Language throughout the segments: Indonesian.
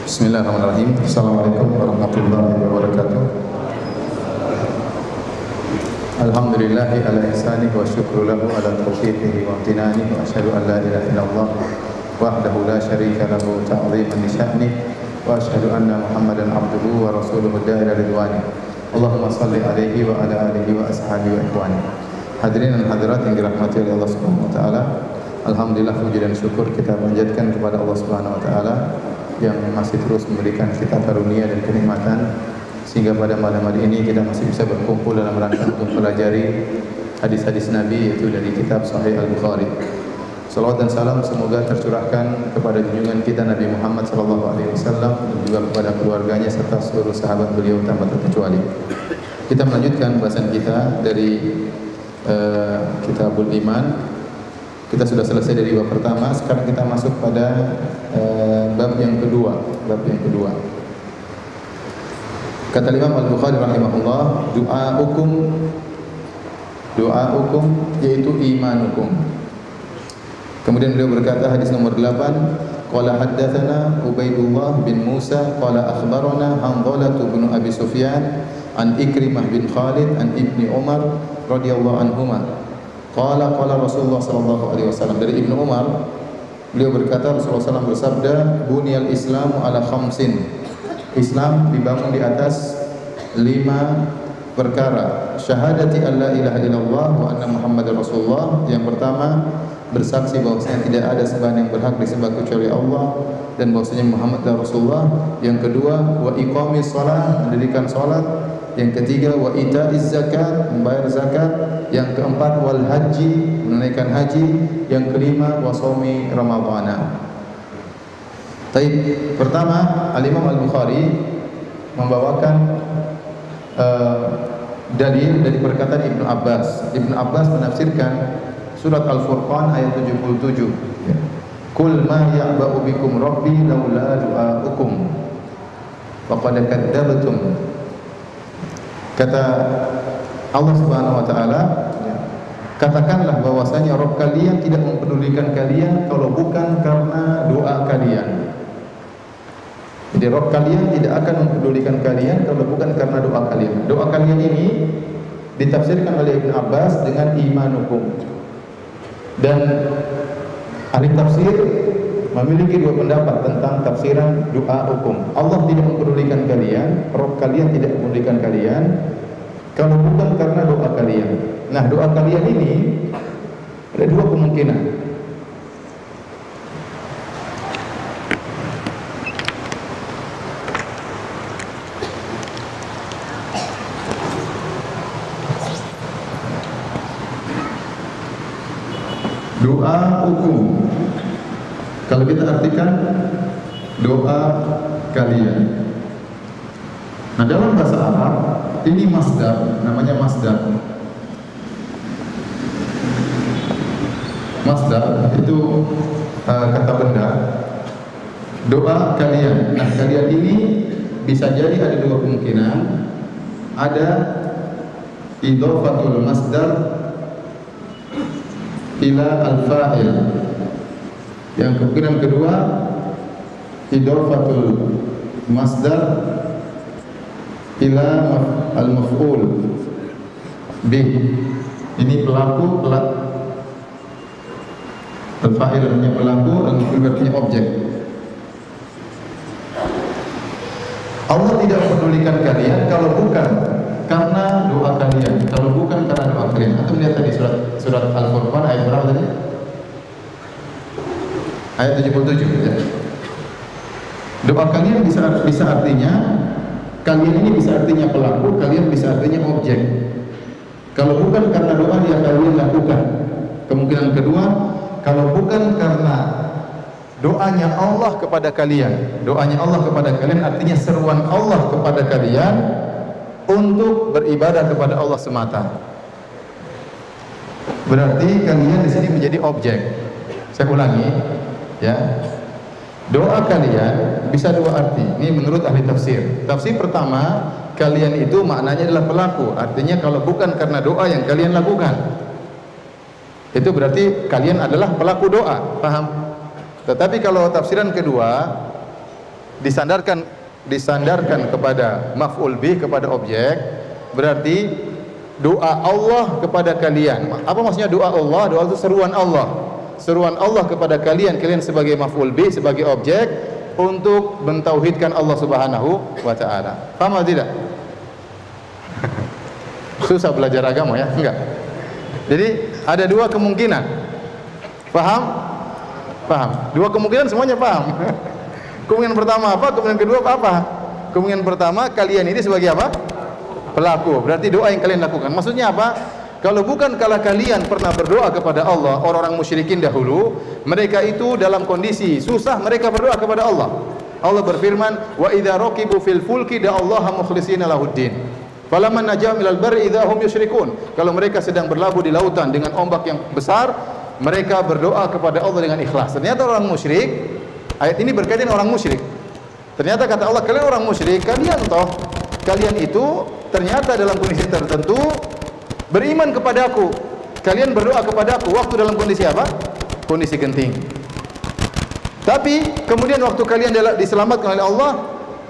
Bismillahirrahmanirrahim. Assalamualaikum warahmatullahi wabarakatuh. Alhamdulillahi ala ihsanihi wa syukru lahu ala taufiqihi wa amtinanihi wa asyhadu an la ilaha illallah wahdahu la syarika lahu ta'ziman li sya'nihi wa asyhadu anna Muhammadan abduhu wa rasuluhu da'ila ridwani. Allahumma salli alaihi wa ala alihi wa ashabihi wa ikhwani. Hadirin dan hadirat yang dirahmati oleh Allah Subhanahu wa taala. Alhamdulillah, puji dan syukur kita panjatkan kepada Allah Subhanahu wa taala yang masih terus memberikan kita karunia dan kenikmatan sehingga pada malam hari ini kita masih bisa berkumpul dalam rangka untuk pelajari hadis-hadis Nabi, yaitu dari kitab Sahih Al-Bukhari. Salawat dan salam semoga tercurahkan kepada junjungan kita Nabi Muhammad SAW dan juga kepada keluarganya serta seluruh sahabat beliau tanpa terkecuali. Kita melanjutkan bahasan kita dari Kitabul Iman. Kita sudah selesai dari bab pertama, sekarang kita masuk pada bab yang kedua. Kata Imam Al-Bukhari rahimahullah, du'aukum yaitu imanukum. Kemudian beliau berkata hadis nomor 8, qala haddatsana Ubaidullah bin Musa qala akhbarana Hanzalah bin Abi Sufyan an Ikrimah bin Khalid an Ibni Umar radhiyallahu anhuma. Qala Rasulullah sallallahu alaihi wasallam, dari Ibnu Umar beliau berkata Rasulullah SAW bersabda, buniyal Islamu ala khamsin. Islam dibangun di atas 5 perkara. Syahadati an la ilaha illallah wa anna Muhammadar Rasulullah. Yang pertama, bersaksi bahwasanya tidak ada sembahan yang berhak disembah kecuali Allah dan bahwasanya Muhammad adalah Rasulullah. Yang kedua, wa iqamis shalah, mendirikan salat. Yang ketiga, wa itaiz zakat, membayar zakat. Yang keempat, wal haji, menunaikan haji. Yang kelima, wa shaumi ramadhana. Baik, pertama Al-Imam Al-Bukhari membawakan dalil dari perkataan Ibnu Abbas. Ibnu Abbas menafsirkan surat Al-Furqan ayat 77. Qul ma ya'ba'u bikum rabbi laula du'aukum faqad kadzdzabtum. Kata Allah Subhanahu wa taala, katakanlah bahwasanya Rabb kalian tidak mempedulikan kalian kalau bukan karena doa kalian. Jadi Rabb kalian tidak akan mempedulikan kalian kalau bukan karena doa kalian. Doa kalian ini ditafsirkan oleh Ibnu Abbas dengan imanukum. Dan ahli tafsir memiliki 2 pendapat tentang tafsiran doa hukum. Allah tidak mempedulikan kalian, Rabb kalian tidak mempedulikan kalian kalau bukan karena doa kalian. Nah, doa kalian ini ada 2 kemungkinan. Doa hukum, kalau kita artikan doa kalian. Nah, dalam bahasa Arab ini masdar, namanya masdar. Masdar itu kata benda. Doa kalian. Nah, kalian ini bisa jadi ada 2 kemungkinan. Ada idhofatul masdar ila al-fa'il. Yang kemungkinan kedua, idhofatul masdar ila al-maf'ul bih. Ini pelaku, al-fa'il artinya pelaku, al-maf'ul artinya objek. Allah tidak mempedulikan kalian kalau bukan karena doa kalian, kalau bukan karena doa kalian. Atau lihat tadi surat Al-Furqan ayat berapa tadi? Ayat 77 ya. Doa kalian bisa artinya, kalian ini bisa artinya pelaku, kalian bisa artinya objek. Kalau bukan karena doa yang kalian lakukan. Kemungkinan kedua, kalau bukan karena doanya Allah kepada kalian. Doanya Allah kepada kalian artinya seruan Allah kepada kalian untuk beribadah kepada Allah semata. Berarti kalian di sini menjadi objek. Saya ulangi, ya. Doa kalian bisa 2 arti. Ini menurut ahli tafsir. Tafsir pertama, kalian itu maknanya adalah pelaku. Artinya kalau bukan karena doa yang kalian lakukan, itu berarti kalian adalah pelaku doa. Paham? Tetapi kalau tafsiran kedua, disandarkan kepada maf'ul bih, kepada objek, berarti doa Allah kepada kalian. Apa maksudnya doa Allah? Doa itu seruan Allah. Seruan Allah kepada kalian, kalian sebagai maf'ul bih, sebagai objek untuk mentauhidkan Allah Subhanahu wa taala. Paham atau tidak? Susah belajar agama ya? Enggak. Jadi ada dua kemungkinan. Paham? Paham. Dua kemungkinan semuanya paham. Kemungkinan pertama apa? Kemungkinan kedua apa? Kemungkinan pertama, kalian ini sebagai apa? Pelaku. Berarti doa yang kalian lakukan. Maksudnya apa? Kalau bukan kala kalian pernah berdoa kepada Allah, orang-orang musyrikin dahulu, mereka itu dalam kondisi susah, mereka berdoa kepada Allah. Allah berfirman, "Wa idza raqibu fil fulki da'allaha mukhlishina lahuddin. Falamman najahum ilal barri idza hum yusyrikun." Kalau mereka sedang berlabuh di lautan dengan ombak yang besar, mereka berdoa kepada Allah dengan ikhlas. Ternyata orang musyrik, ayat ini berkaitan orang musyrik. Ternyata kata Allah, kalian orang musyrik, kalian itu ternyata dalam kondisi tertentu beriman kepadaku. Kalian berdoa kepadaku waktu dalam kondisi apa? Kondisi genting. Tapi kemudian waktu kalian diselamatkan oleh Allah,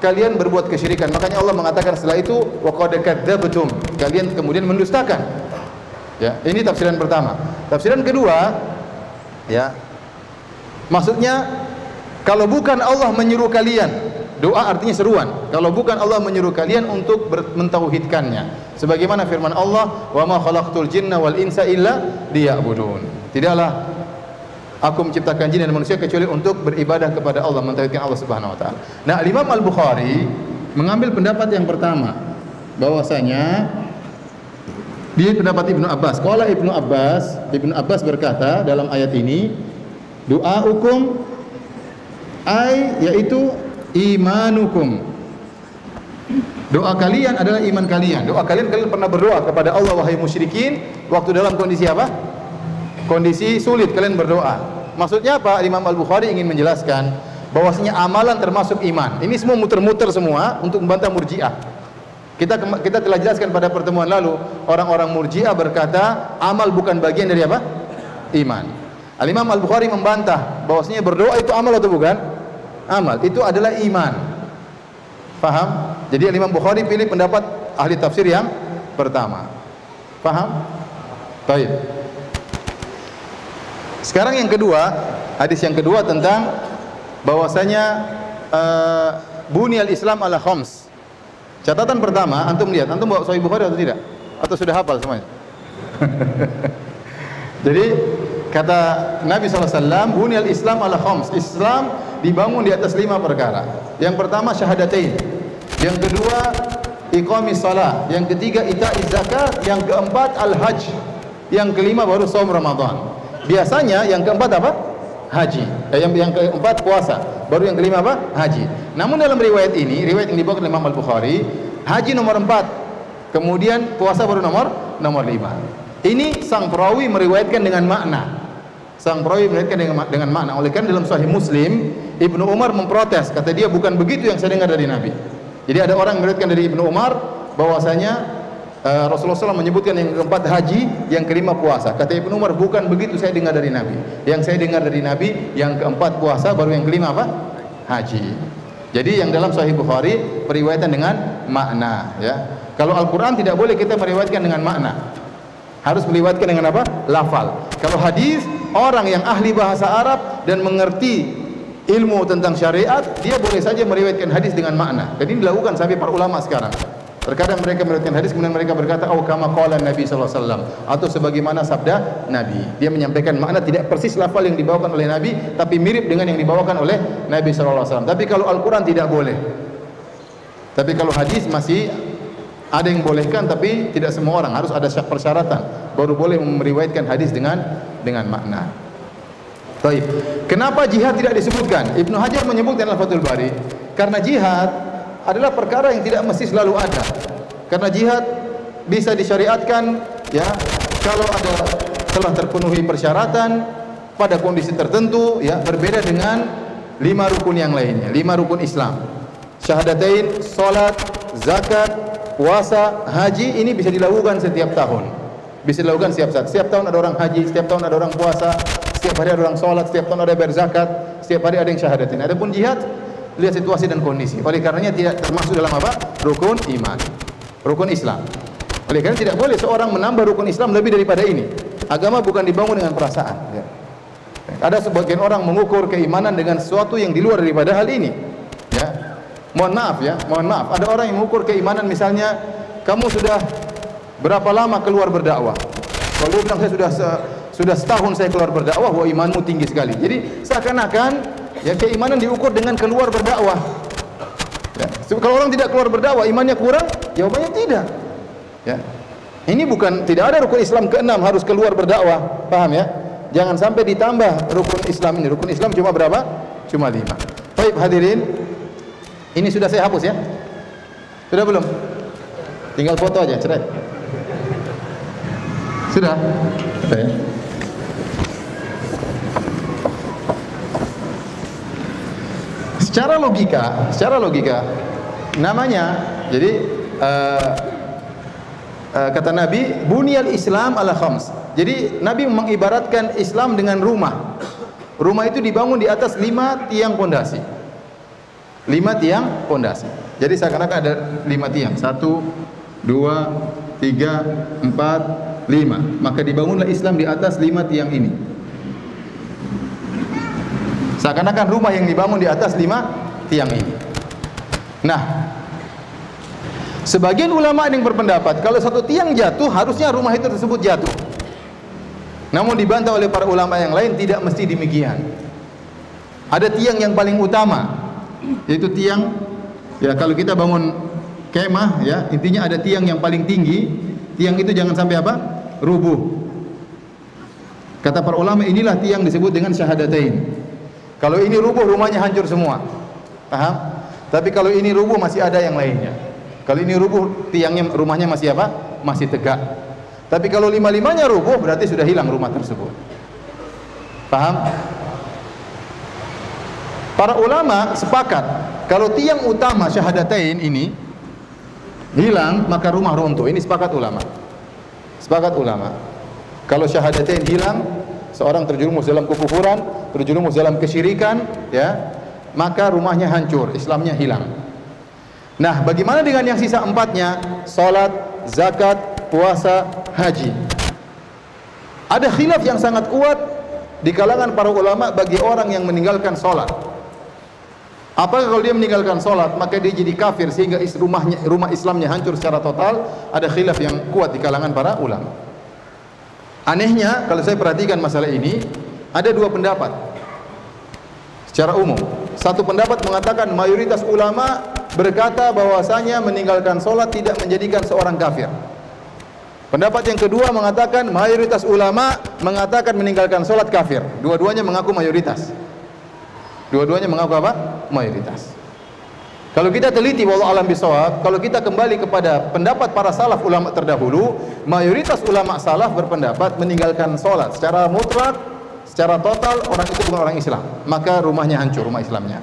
kalian berbuat kesyirikan. Makanya Allah mengatakan setelah itu, wa qad kadzabtum. Kalian kemudian mendustakan. Ya, ini tafsiran pertama. Tafsiran kedua, ya. Maksudnya kalau bukan Allah menyuruh kalian, doa artinya seruan. Kalau bukan Allah menyuruh kalian untuk mentauhidkannya. Sebagaimana firman Allah, "Wa ma khalaqtul jinna wal insa illa liya'budun." Tidaklah aku menciptakan jin dan manusia kecuali untuk beribadah kepada Allah, mentauhidkan Allah Subhanahu wa taala. Nah, Imam Al-Bukhari mengambil pendapat yang pertama, bahwasanya di pendapat Ibnu Abbas. Qala Ibnu Abbas berkata dalam ayat ini, doa'ukum yaitu imanukum. Doa kalian adalah iman kalian. Doa kalian pernah berdoa kepada Allah, wahai musyrikin, waktu dalam kondisi apa? Kondisi sulit kalian berdoa. Maksudnya apa? Imam Al-Bukhari ingin menjelaskan bahwasanya amalan termasuk iman. Ini semua muter-muter semua untuk membantah Murji'ah. Kita telah jelaskan pada pertemuan lalu, orang-orang Murji'ah berkata amal bukan bagian dari apa? Iman. Al-Imam Al-Bukhari membantah bahwasanya berdoa itu amal atau bukan? Amal. Itu adalah iman. Paham? Jadi Imam Bukhari pilih pendapat ahli tafsir yang pertama. Paham? Baik. Sekarang yang kedua, hadis yang kedua tentang bahwasanya bunyal Islam ala khams. Catatan pertama, antum lihat, antum bawa Sahih Bukhari atau tidak? Atau sudah hafal semuanya? Jadi kata Nabi SAW, bunyal Islam ala khams. Islam dibangun di atas 5 perkara. Yang pertama syahadatain, yang kedua iqamis salah, yang ketiga ita'iz zakat, yang keempat al-hajj, yang kelima baru shaum Ramadan. Biasanya yang keempat apa? Haji. Yang keempat puasa, baru yang kelima apa? Haji. Namun dalam riwayat ini, riwayat yang dibawa oleh Imam Al-Bukhari, haji nomor 4, kemudian puasa baru nomor 5. Ini sang perawi meriwayatkan dengan makna. Sang perawi meriwayatkan dengan makna. Oleh karena dalam Sahih Muslim, Ibnu Umar memprotes, kata dia bukan begitu yang saya dengar dari Nabi. Jadi ada orang meriwayatkan dari Ibnu Umar bahwasanya Rasulullah SAW menyebutkan yang keempat haji, yang kelima puasa. Kata Ibnu Umar, bukan begitu saya dengar dari Nabi. Yang saya dengar dari Nabi, yang keempat puasa, baru yang kelima apa? Haji. Jadi yang dalam Sahih Bukhari periwayatan dengan makna. Ya. Kalau Al-Quran tidak boleh kita meriwayatkan dengan makna. Harus meriwayatkan dengan apa? Lafal. Kalau hadis, orang yang ahli bahasa Arab dan mengerti ilmu tentang syariat, dia boleh saja meriwayatkan hadis dengan makna. Dan ini dilakukan sampai para ulama sekarang. Terkadang mereka meriwayatkan hadis kemudian mereka berkata, "Oh kama qala Nabi sallallahu alaihi wasallam," atau sebagaimana sabda Nabi. Dia menyampaikan makna tidak persis lafal yang dibawakan oleh Nabi, tapi mirip dengan yang dibawakan oleh Nabi sallallahu alaihi wasallam. Tapi kalau Al-Qur'an tidak boleh. Tapi kalau hadis masih ada yang bolehkan, tapi tidak semua orang, harus ada persyaratan baru boleh meriwayatkan hadis dengan makna. Baik. Kenapa jihad tidak disebutkan? Ibnu Hajar menyebutkan dalam Fathul Bari, karena jihad adalah perkara yang tidak mesti selalu ada. Karena jihad bisa disyariatkan ya kalau telah terpenuhi persyaratan pada kondisi tertentu ya, berbeda dengan 5 rukun yang lainnya, 5 rukun Islam. Syahadatain, salat, zakat, puasa, haji, ini bisa dilakukan setiap tahun. Bisa dilakukan setiap saat. Setiap tahun ada orang haji, setiap tahun ada orang puasa, setiap hari ada orang salat, setiap tahun ada berzakat, setiap hari ada yang syahadatain. Adapun jihad lihat situasi dan kondisi. Oleh karenanya tidak termasuk dalam apa? Rukun iman, rukun Islam. Oleh karena tidak boleh seorang menambah rukun Islam lebih daripada ini. Agama bukan dibangun dengan perasaan. Ya. Ada sebagian orang mengukur keimanan dengan sesuatu yang di luar daripada hal ini. Ya. Mohon maaf ya, mohon maaf. Ada orang yang mengukur keimanan misalnya, kamu sudah berapa lama keluar berdakwah? Kalau dia bilang saya sudah setahun saya keluar berdakwah, wah imanmu tinggi sekali. Jadi seakan-akan ya keimanan diukur dengan keluar berdakwah. Ya. Kalau orang tidak keluar berdakwah, imannya kurang? Jawabannya tidak. Ya. Ini bukan, tidak ada rukun Islam ke-6 harus keluar berdakwah. Paham ya? Jangan sampai ditambah rukun Islam ini. Rukun Islam cuma berapa? Cuma 5. Baik hadirin, ini sudah saya hapus ya? Sudah belum? Tinggal foto aja, cerai. Sudah? Sudah ya? Secara logika namanya, jadi kata Nabi, bunyal Islam ala khams. Jadi Nabi mengibaratkan Islam dengan rumah. Rumah itu dibangun di atas 5 tiang pondasi. 5 tiang pondasi. Jadi seakan-akan ada 5 tiang. 1, 2, 3, 4, 5. Maka dibangunlah Islam di atas 5 tiang ini. Seakan-akan rumah yang dibangun di atas 5 tiang ini. Nah, sebagian ulama yang berpendapat kalau satu tiang jatuh, harusnya rumah itu tersebut jatuh. Namun dibantah oleh para ulama yang lain, tidak mesti demikian. Ada tiang yang paling utama, yaitu tiang, ya kalau kita bangun kemah ya, intinya ada tiang yang paling tinggi. Tiang itu jangan sampai apa? Rubuh. Kata para ulama, inilah tiang disebut dengan syahadatain. Kalau ini rubuh, rumahnya hancur semua. Paham? Tapi kalau ini rubuh, masih ada yang lainnya. Kalau ini rubuh, tiangnya, rumahnya masih apa? Masih tegak. Tapi kalau 5-5-nya rubuh, berarti sudah hilang rumah tersebut. Paham? Para ulama sepakat, kalau tiang utama syahadatain ini hilang, maka rumah runtuh. Ini sepakat ulama. Sepakat ulama. Kalau syahadatain hilang, seorang terjerumus dalam kekufuran, terjerumus dalam kesyirikan, ya, maka rumahnya hancur, Islamnya hilang. Nah, bagaimana dengan yang sisa 4-nya? Salat, zakat, puasa, haji. Ada khilaf yang sangat kuat di kalangan para ulama bagi orang yang meninggalkan salat. Apakah kalau dia meninggalkan salat maka dia jadi kafir sehingga rumah Islamnya hancur secara total? Ada khilaf yang kuat di kalangan para ulama. Anehnya, kalau saya perhatikan masalah ini, ada 2 pendapat secara umum. Satu pendapat mengatakan mayoritas ulama berkata bahwasanya meninggalkan sholat tidak menjadikan seorang kafir. Pendapat yang kedua mengatakan mayoritas ulama mengatakan meninggalkan sholat kafir. Dua-duanya mengaku mayoritas. Dua-duanya mengaku apa? Mayoritas. Kalau kita teliti, wallahu alam bisawab, kalau kita kembali kepada pendapat para salaf ulama terdahulu, mayoritas ulama salaf berpendapat meninggalkan sholat secara mutlak, secara total, orang itu bukan orang Islam, maka rumahnya hancur, rumah Islamnya.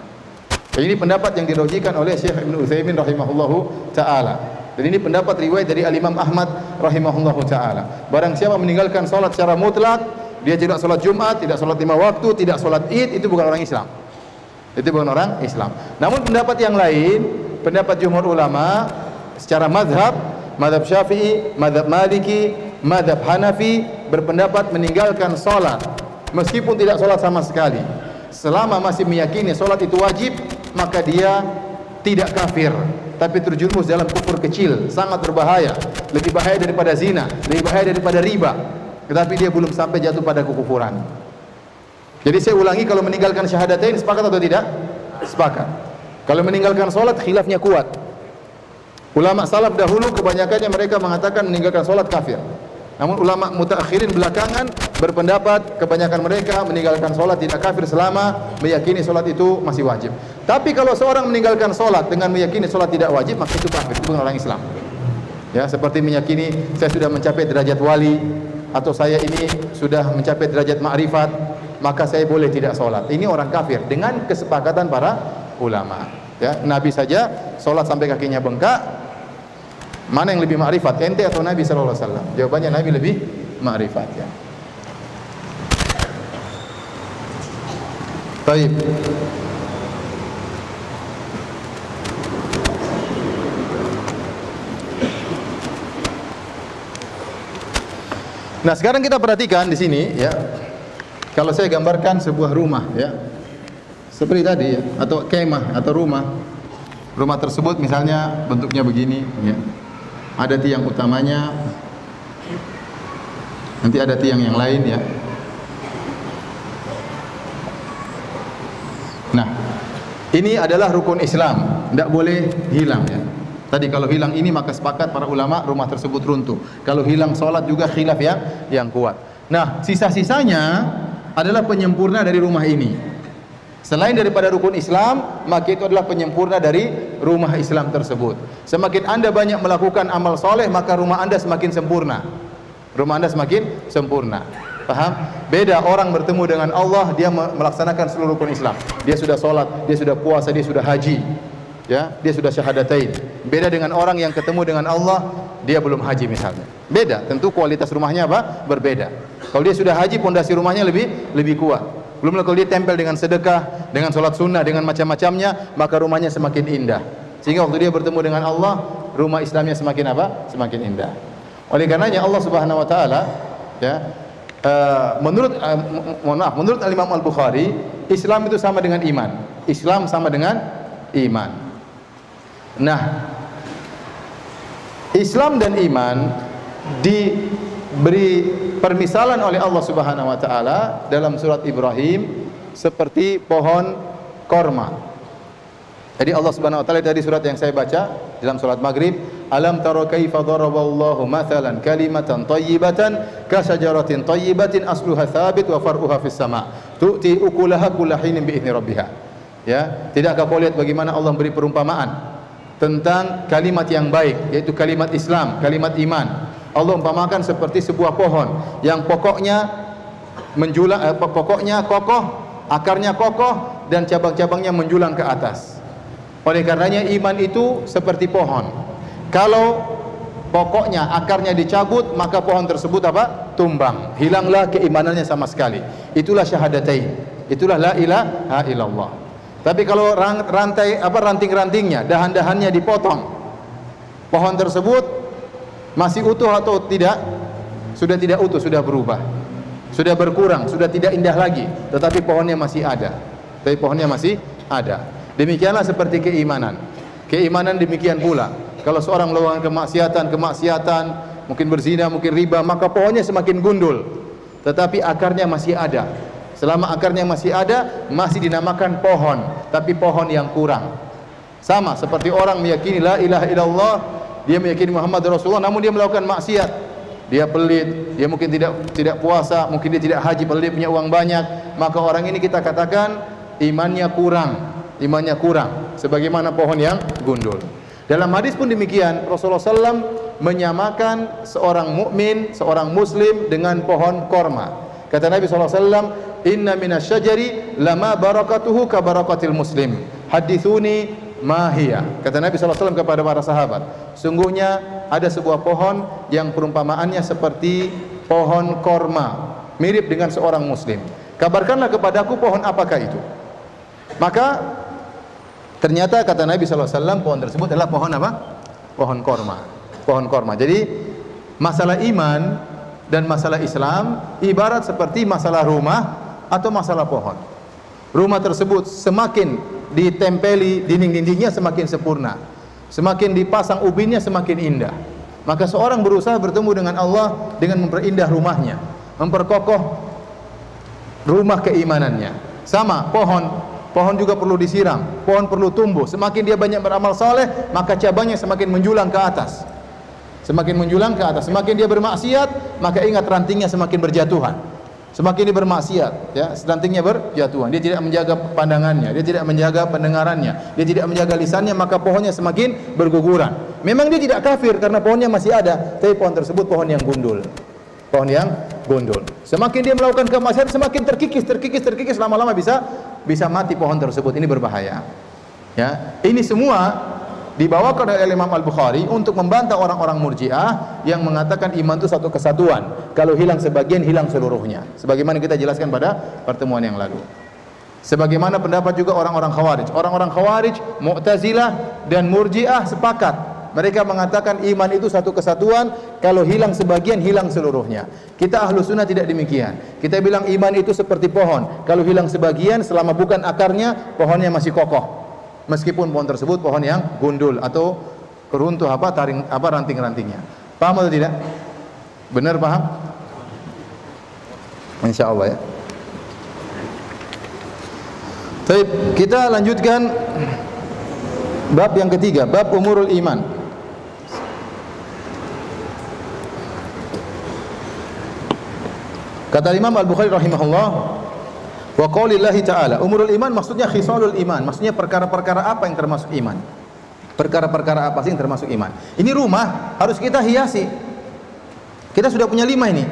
Dan ini pendapat yang dirojikan oleh Syekh Ibn Utsaimin rahimahullahu ta'ala. Dan ini pendapat riwayat dari Al-Imam Ahmad rahimahullahu ta'ala. Barang siapa meninggalkan sholat secara mutlak, dia tidak sholat Jumat, tidak sholat 5 waktu, tidak sholat Id, itu bukan orang Islam. Itu bukan orang Islam. Namun pendapat yang lain, pendapat jumhur ulama secara mazhab Syafi'i, mazhab Maliki, mazhab Hanafi berpendapat meninggalkan sholat meskipun tidak sholat sama sekali, selama masih meyakini sholat itu wajib, maka dia tidak kafir, tapi terjerumus dalam kufur kecil, sangat berbahaya, lebih bahaya daripada zina, lebih bahaya daripada riba, tetapi dia belum sampai jatuh pada kekufuran. Jadi saya ulangi, kalau meninggalkan syahadatain sepakat atau tidak? Sepakat. Kalau meninggalkan sholat, khilafnya kuat. Ulama salaf dahulu kebanyakannya mereka mengatakan meninggalkan sholat kafir. Namun ulama mutaakhirin belakangan berpendapat kebanyakan mereka meninggalkan sholat tidak kafir selama meyakini sholat itu masih wajib. Tapi kalau seorang meninggalkan sholat dengan meyakini sholat tidak wajib, maka itu kafir, itu bukan orang Islam. Ya, seperti meyakini saya sudah mencapai derajat wali, atau saya ini sudah mencapai derajat ma'rifat, maka saya boleh tidak sholat. Ini orang kafir dengan kesepakatan para ulama. Ya, Nabi saja sholat sampai kakinya bengkak. Mana yang lebih ma'rifat, ente atau Nabi sallallahu alaihi wasallam? Jawabannya Nabi lebih ma'rifat, ya. Baik. Nah, sekarang kita perhatikan di sini ya. Kalau saya gambarkan sebuah rumah ya. Seperti tadi ya, atau kemah atau rumah. Rumah tersebut misalnya bentuknya begini ya. Ada tiang utamanya. Nanti ada tiang yang lain ya. Nah, ini adalah rukun Islam, tidak boleh hilang ya. Tadi kalau hilang ini maka sepakat para ulama rumah tersebut runtuh. Kalau hilang salat juga khilaf yang kuat. Nah, sisa-sisanya adalah penyempurna dari rumah ini. Selain daripada rukun Islam, maka itu adalah penyempurna dari rumah Islam tersebut. Semakin Anda banyak melakukan amal soleh, maka rumah Anda semakin sempurna. Rumah Anda semakin sempurna. Paham? Beda orang bertemu dengan Allah, dia melaksanakan seluruh rukun Islam. Dia sudah sholat, dia sudah puasa, dia sudah haji, ya, dia sudah syahadatain. Beda dengan orang yang ketemu dengan Allah, dia belum haji misalnya. Beda, tentu kualitas rumahnya apa? Berbeda. Kalau dia sudah haji, pondasi rumahnya lebih kuat. Belum lagi kalau dia tempel dengan sedekah, dengan sholat sunnah, dengan macam-macamnya, maka rumahnya semakin indah. Sehingga waktu dia bertemu dengan Allah, rumah Islamnya semakin apa? Semakin indah. Oleh karenanya Allah Subhanahu wa taala ya, menurut Imam Al-Bukhari, Islam itu sama dengan iman. Islam sama dengan iman. Nah, Islam dan iman diberi permisalan oleh Allah Subhanahu wa taala dalam surat Ibrahim seperti pohon korma. Jadi Allah Subhanahu wa taala tadi surat yang saya baca dalam salat Maghrib, alam tara kaifa daraballahu mathalan kalimatan thayyibatan ka syajaratin thayyibatin asluha tsabit wa far'uha fis sama' tu'ti ukulaha kullahinin bi idzni rabbiha. Ya, tidakkah kau lihat bagaimana Allah memberi perumpamaan tentang kalimat yang baik, yaitu kalimat Islam, kalimat iman. Allah umpamakan seperti sebuah pohon yang pokoknya menjulang, pokoknya kokoh, akarnya kokoh dan cabang-cabangnya menjulang ke atas. Oleh karenanya iman itu seperti pohon. Kalau pokoknya akarnya dicabut, maka pohon tersebut apa? Tumbang. Hilanglah keimanannya sama sekali. Itulah syahadatain. Itulah la ilaha illallah. Tapi kalau ranting-rantingnya, dahan-dahannya dipotong, pohon tersebut masih utuh atau tidak? Sudah tidak utuh, sudah berubah, sudah berkurang, sudah tidak indah lagi. Tetapi pohonnya masih ada. Tapi pohonnya masih ada. Demikianlah seperti keimanan. Keimanan demikian pula. Kalau seorang melakukan kemaksiatan, mungkin berzina, mungkin riba, maka pohonnya semakin gundul. Tetapi akarnya masih ada. Selama akarnya masih ada, masih dinamakan pohon, tapi pohon yang kurang. Sama seperti orang meyakini la ilaha illallah, dia meyakini Muhammad Rasulullah, namun dia melakukan maksiat. Dia pelit, dia mungkin tidak puasa, mungkin dia tidak haji, padahal dia punya uang banyak. Maka orang ini kita katakan imannya kurang, sebagaimana pohon yang gundul. Dalam hadis pun demikian, Rasulullah SAW menyamakan seorang mukmin, seorang muslim dengan pohon korma. Kata Nabi SAW, inna minasyajari lama barakatuhu ka barakatil muslim, hadithuni mahia. Kata Nabi SAW kepada para sahabat, sungguhnya ada sebuah pohon yang perumpamaannya seperti pohon korma, mirip dengan seorang muslim. Kabarkanlah kepadaku pohon apakah itu. Maka ternyata kata Nabi SAW, pohon tersebut adalah pohon apa? Pohon korma. Pohon korma. Jadi masalah iman dan masalah Islam ibarat seperti masalah rumah atau masalah pohon. Rumah tersebut semakin ditempeli dinding-dindingnya semakin sempurna, semakin dipasang ubinnya semakin indah. Maka seorang berusaha bertemu dengan Allah dengan memperindah rumahnya, memperkokoh rumah keimanannya. Sama pohon juga perlu disiram, pohon perlu tumbuh. Semakin dia banyak beramal saleh, maka cabangnya semakin menjulang ke atas. Semakin menjulang ke atas. Semakin dia bermaksiat, maka ingat rantingnya semakin berjatuhan. Semakin dia bermaksiat, ya, rantingnya berjatuhan. Dia tidak menjaga pandangannya, dia tidak menjaga pendengarannya, dia tidak menjaga lisannya, maka pohonnya semakin berguguran. Memang dia tidak kafir karena pohonnya masih ada, tapi pohon tersebut pohon yang gundul. Pohon yang gundul. Semakin dia melakukan kemaksiatan, semakin terkikis, lama-lama bisa mati pohon tersebut. Ini berbahaya. Ya, ini semua dibawakan oleh Imam Al-Bukhari untuk membantah orang-orang Murji'ah yang mengatakan iman itu satu kesatuan. Kalau hilang sebagian, hilang seluruhnya. Sebagaimana kita jelaskan pada pertemuan yang lalu. Sebagaimana pendapat juga orang-orang Khawarij. Orang-orang Khawarij, Mu'tazilah dan Murji'ah sepakat Mereka mengatakan iman itu satu kesatuan, kalau hilang sebagian, hilang seluruhnya. Kita ahlu sunnah tidak demikian. Kita bilang iman itu seperti pohon, kalau hilang sebagian, selama bukan akarnya, pohonnya masih kokoh. Meskipun pohon tersebut pohon yang gundul atau runtuh ranting-rantingnya. Paham atau tidak? Benar paham? Insya Allah ya. Baik, kita lanjutkan bab yang ketiga, bab umurul iman. Kata Imam Al-Bukhari rahimahullah, wa qaulillahi ta'ala, umurul iman maksudnya khisalul iman, maksudnya perkara-perkara apa yang termasuk iman. Perkara-perkara apa sih yang termasuk iman? Ini rumah harus kita hiasi. Kita sudah punya 5 ini.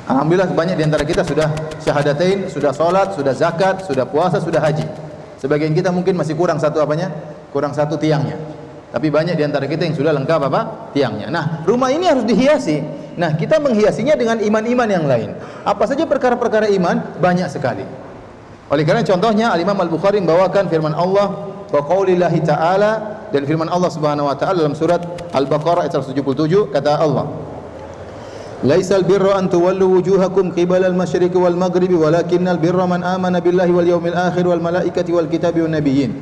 Alhamdulillah banyak di antara kita sudah syahadatain, sudah salat, sudah zakat, sudah puasa, sudah haji. Sebagian kita mungkin masih kurang satu apanya? Kurang satu tiangnya. Tapi banyak di antara kita yang sudah lengkap apa? Tiangnya. Nah, rumah ini harus dihiasi. Nah, kita menghiasinya dengan iman-iman yang lain. Apa saja perkara-perkara iman? Banyak sekali. Oleh karena contohnya Al-Imam Al-Bukhari membawakan firman Allah wa qaulillahi ta'ala, dan firman Allah Subhanahu wa taala dalam surat Al-Baqarah ayat 177, kata Allah, laisal birra an tuwallu wujuhakum qibalal masyriqi wal maghribi walakinnal birra man amana billahi wal yawmil akhir wal malaikati wal kitabi wan nabiyyin.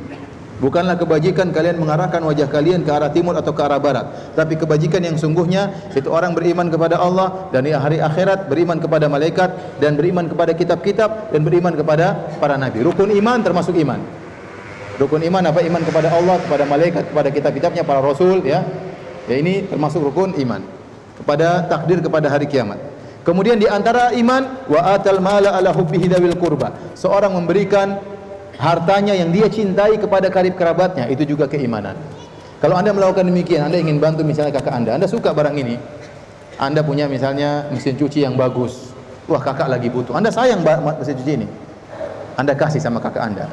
Bukanlah kebajikan kalian mengarahkan wajah kalian ke arah timur atau ke arah barat, tapi kebajikan yang sungguhnya itu orang beriman kepada Allah dan di hari akhirat, beriman kepada malaikat dan beriman kepada kitab-kitab dan beriman kepada para nabi. Rukun iman termasuk iman. Rukun iman apa? Iman kepada Allah, kepada malaikat, kepada kitab-kitabnya, para rasul, ya. Ya, ini termasuk rukun iman. Kepada takdir, kepada hari kiamat. Kemudian di antara iman, wa atal mala ala hubbihi dawil qurba. Seorang memberikan hartanya yang dia cintai kepada karib kerabatnya, itu juga keimanan. Kalau Anda melakukan demikian, Anda ingin bantu misalnya kakak Anda suka barang ini. Anda punya misalnya mesin cuci yang bagus. Wah, kakak lagi butuh. Anda sayang mesin cuci ini. Anda kasih sama kakak Anda.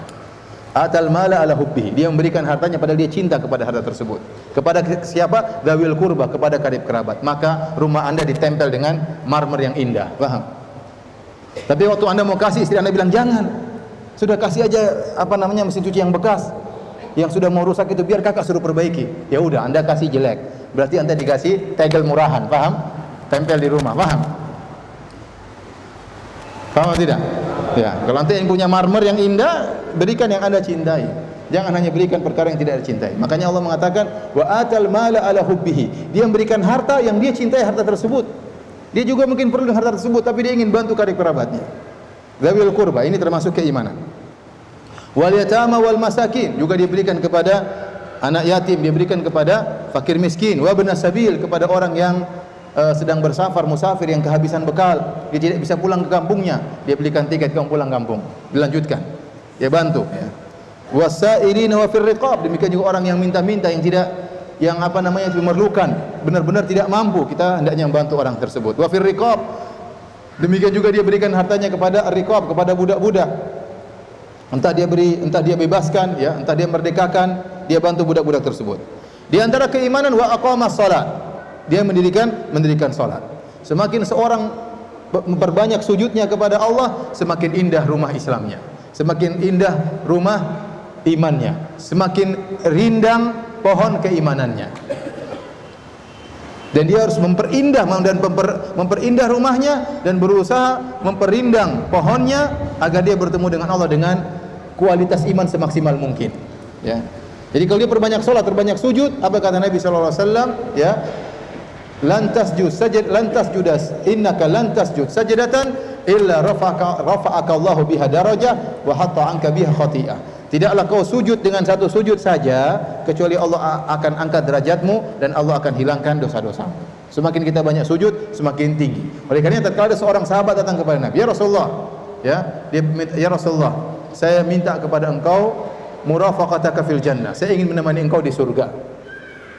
Atal mala ala hubbihi, dia memberikan hartanya padahal dia cinta kepada harta tersebut. Kepada siapa? Dawil qurba, kepada karib kerabat. Maka rumah Anda ditempel dengan marmer yang indah. Paham? Tapi waktu Anda mau kasih, istri Anda bilang jangan. Sudah kasih aja mesin cuci yang bekas, yang sudah mau rusak itu biar kakak suruh perbaiki. Ya udah, Anda kasih jelek. Berarti Anda dikasih tegel murahan, paham? Tempel di rumah, paham? Paham atau tidak? Ya, kalau nanti yang punya marmer yang indah, berikan yang Anda cintai. Jangan hanya berikan perkara yang tidak dicintai. Makanya Allah mengatakan wa atal mala ala hubbihi. Dia memberikan harta yang dia cintai harta tersebut. Dia juga mungkin perlu dengan harta tersebut, tapi dia ingin bantu karib kerabatnya. Dzawil qurba, ini termasuk keimanan. Wal yatama wal masakin, juga diberikan kepada anak yatim, diberikan kepada fakir miskin. Wa ibnas sabil, kepada orang yang sedang bersafar, musafir yang kehabisan bekal, dia tidak bisa pulang ke kampungnya, dia belikan tiket pulang kampung, dilanjutkan, dia bantu, ya. Wasailina wa fir riqab, demikian juga orang yang minta-minta, yang memerlukan, benar-benar tidak mampu, kita hendaknya membantu orang tersebut. Wa fir riqab, demikian juga dia berikan hartanya kepada riqab, kepada budak-budak. Entah dia bebaskan, ya, entah dia merdekakan, dia bantu budak-budak tersebut. Di antara keimanan wa aqamas shalah, dia mendirikan salat. Semakin seorang memperbanyak sujudnya kepada Allah, semakin indah rumah Islamnya, semakin indah rumah imannya, semakin rindang pohon keimanannya. Dan dia harus memperindah rumahnya dan berusaha memperindang pohonnya agar dia bertemu dengan Allah dengan kualitas iman semaksimal mungkin, ya. Jadi kalau dia perbanyak salat, perbanyak sujud, apa kata Nabi sallallahu alaihi wasallam, ya? Lantas judas innaka lantas jud sajdatan illa rafa'aka Allahu biha darajah wa hatta anka biha khati'ah. Tidaklah kau sujud dengan satu sujud saja kecuali Allah akan angkat derajatmu dan Allah akan hilangkan dosa-dosamu. Semakin kita banyak sujud, semakin tinggi. Oleh karena tatkala ada seorang sahabat datang kepada Nabi, ya Rasulullah, ya Rasulullah, saya minta kepada engkau murafaqataka fil jannah. Saya ingin menemani engkau di surga.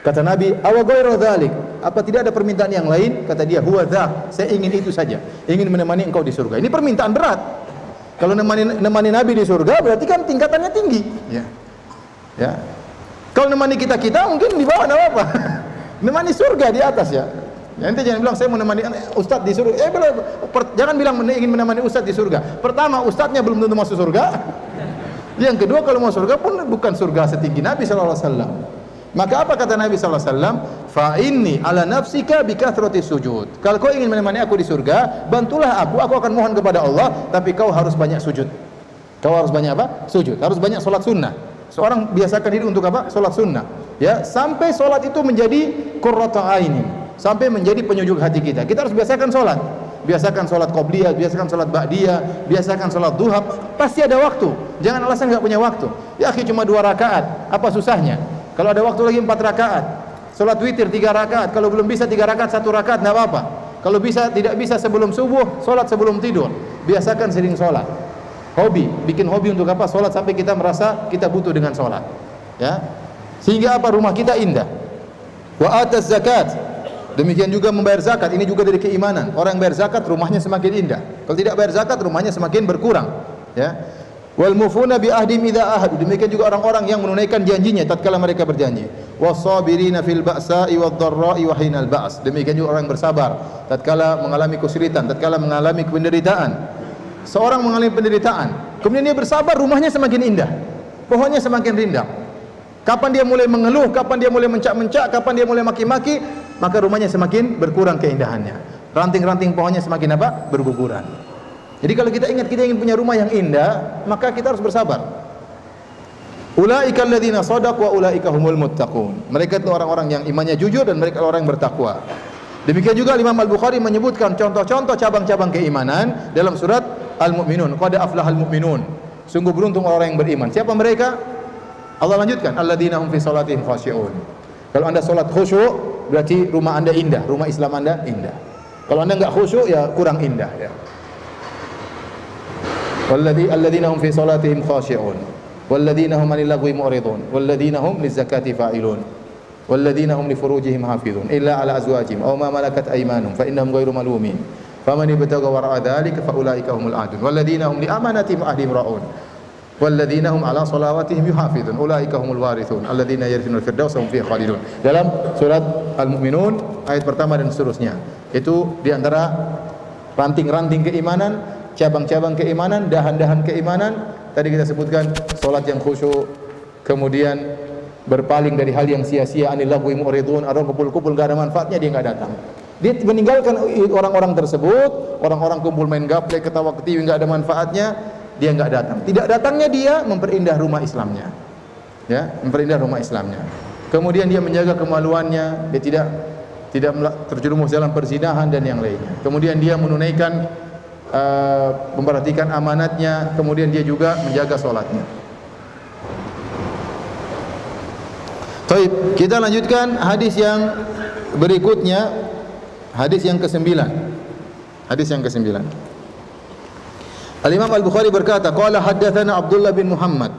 Kata Nabi, awa ghairu dzalik, apa tidak ada permintaan yang lain? Kata dia, huwa dzak, saya ingin itu saja, ingin menemani engkau di surga. Ini permintaan berat. Kalau nemani Nabi di surga berarti kan tingkatannya tinggi, ya. Ya. Kalau nemani kita mungkin di bawah, enggak apa-apa. Nemani surga di atas, ya. Nanti jangan bilang saya mau menemani ustaz di surga. Jangan bilang ingin menemani ustaz di surga. Pertama, ustaznya belum tentu masuk surga. Yang kedua, kalau mau surga pun bukan surga setinggi Nabi sallallahu alaihi wasallam. Maka apa kata Nabi sallallahu alaihi wasallam? Fa inni ala nafsika bi kathrati sujud. Kalau kau ingin menemani aku di surga, bantulah aku akan mohon kepada Allah, tapi kau harus banyak sujud. Kau harus banyak apa? Sujud. Harus banyak salat sunnah. Seorang biasakan diri untuk apa? Salat sunnah. Ya, sampai salat itu menjadi qurratu aini, sampai menjadi penyujuk hati kita. Kita harus biasakan salat. Biasakan salat qobliyah, biasakan salat ba'diyah, biasakan salat duha. Pasti ada waktu. Jangan alasan enggak punya waktu. Ya akhi, cuma 2 rakaat, apa susahnya? Kalau ada waktu lagi 4 rakaat. Salat witir 3 rakaat. Kalau belum bisa 3 rakaat, 1 rakaat enggak apa-apa. Kalau tidak bisa sebelum subuh, salat sebelum tidur. Biasakan sering salat. Hobi, bikin hobi untuk apa? Salat sampai kita merasa kita butuh dengan salat. Ya. Sehingga apa? Rumah kita indah. Wa ataz zakat. Demikian juga membayar zakat, ini juga dari keimanan. Orang yang bayar zakat rumahnya semakin indah. Kalau tidak bayar zakat rumahnya semakin berkurang. Ya. Wal mufuna bi ahdim idza ahadu. Demikian juga orang-orang yang menunaikan janjinya tatkala mereka berjanji. Wasabirina fil ba'sa'i wad-dharra'i wa hinal ba's. Demikian juga orang yang bersabar tatkala mengalami kesulitan, tatkala mengalami penderitaan. Seorang mengalami penderitaan, kemudian dia bersabar, rumahnya semakin indah. Pohonnya semakin rindang. Kapan dia mulai mengeluh, kapan dia mulai mencak-mencak, kapan dia mulai maki-maki, maka rumahnya semakin berkurang keindahannya. Ranting-ranting pohonnya semakin apa? Berguguran. Jadi kalau kita ingat kita ingin punya rumah yang indah, maka kita harus bersabar. Ulaika alladzina shadaqu wa ulaika humul muttaqun. Mereka itu orang-orang yang imannya jujur dan mereka orang yang bertakwa. Demikian juga Imam Al-Bukhari menyebutkan contoh-contoh cabang-cabang keimanan dalam surat Al-Mu'minun. Qad aflahal mu'minun. Sungguh beruntung orang yang beriman. Siapa mereka? Allah lanjutkan, alladzina hum fi salatihim khashi'un. Kalau Anda salat khusyuk, berarti rumah Anda indah, rumah Islam Anda indah. Kalau Anda enggak khusyuk, ya kurang indah ya. Alladzina hum fi salatihim khashi'un, walladzina hum 'anil lagwi mu'ridun, walladzina hum lizakati fa'ilun, walladzina hum li furujihim hafizun illa 'ala azwajihim aw ma malakat aymanuhum fa innahum ghairu malumin. Faman ibtagha wara'a dzalika fa ulaika humul 'adun, walladzina hum li amanatihim ahdihim ra'un. Walladzina hum 'ala shalawatihim yuhafizun ulaika humul warithun alladzina yarithunal firdausa hum fiha khalidun. Dalam surat Al-Mu'minun ayat pertama dan seterusnya. Itu di antara ranting-ranting keimanan, cabang-cabang keimanan, dahan-dahan keimanan. Tadi kita sebutkan salat yang khusyuk, kemudian berpaling dari hal yang sia-sia, anil lagwi mu'ridun, orang kumpul-kumpul enggak ada manfaatnya dia enggak datang. Dia meninggalkan orang-orang tersebut, orang-orang kumpul main gaplek, ketawa ketiwi enggak ada manfaatnya. Dia enggak datang. Tidak datangnya dia memperindah rumah Islamnya. Ya, memperindah rumah Islamnya. Kemudian dia menjaga kemaluannya, dia tidak terjerumus dalam perzinahan dan yang lainnya. Kemudian dia menunaikan memperhatikan amanatnya, kemudian dia juga menjaga salatnya. Baik, kita lanjutkan hadis yang berikutnya, hadis yang ke-9. Hadis yang ke-9. Al-Imam Al-Bukhari berkata, qala haddatsana Abdullah bin Muhammad,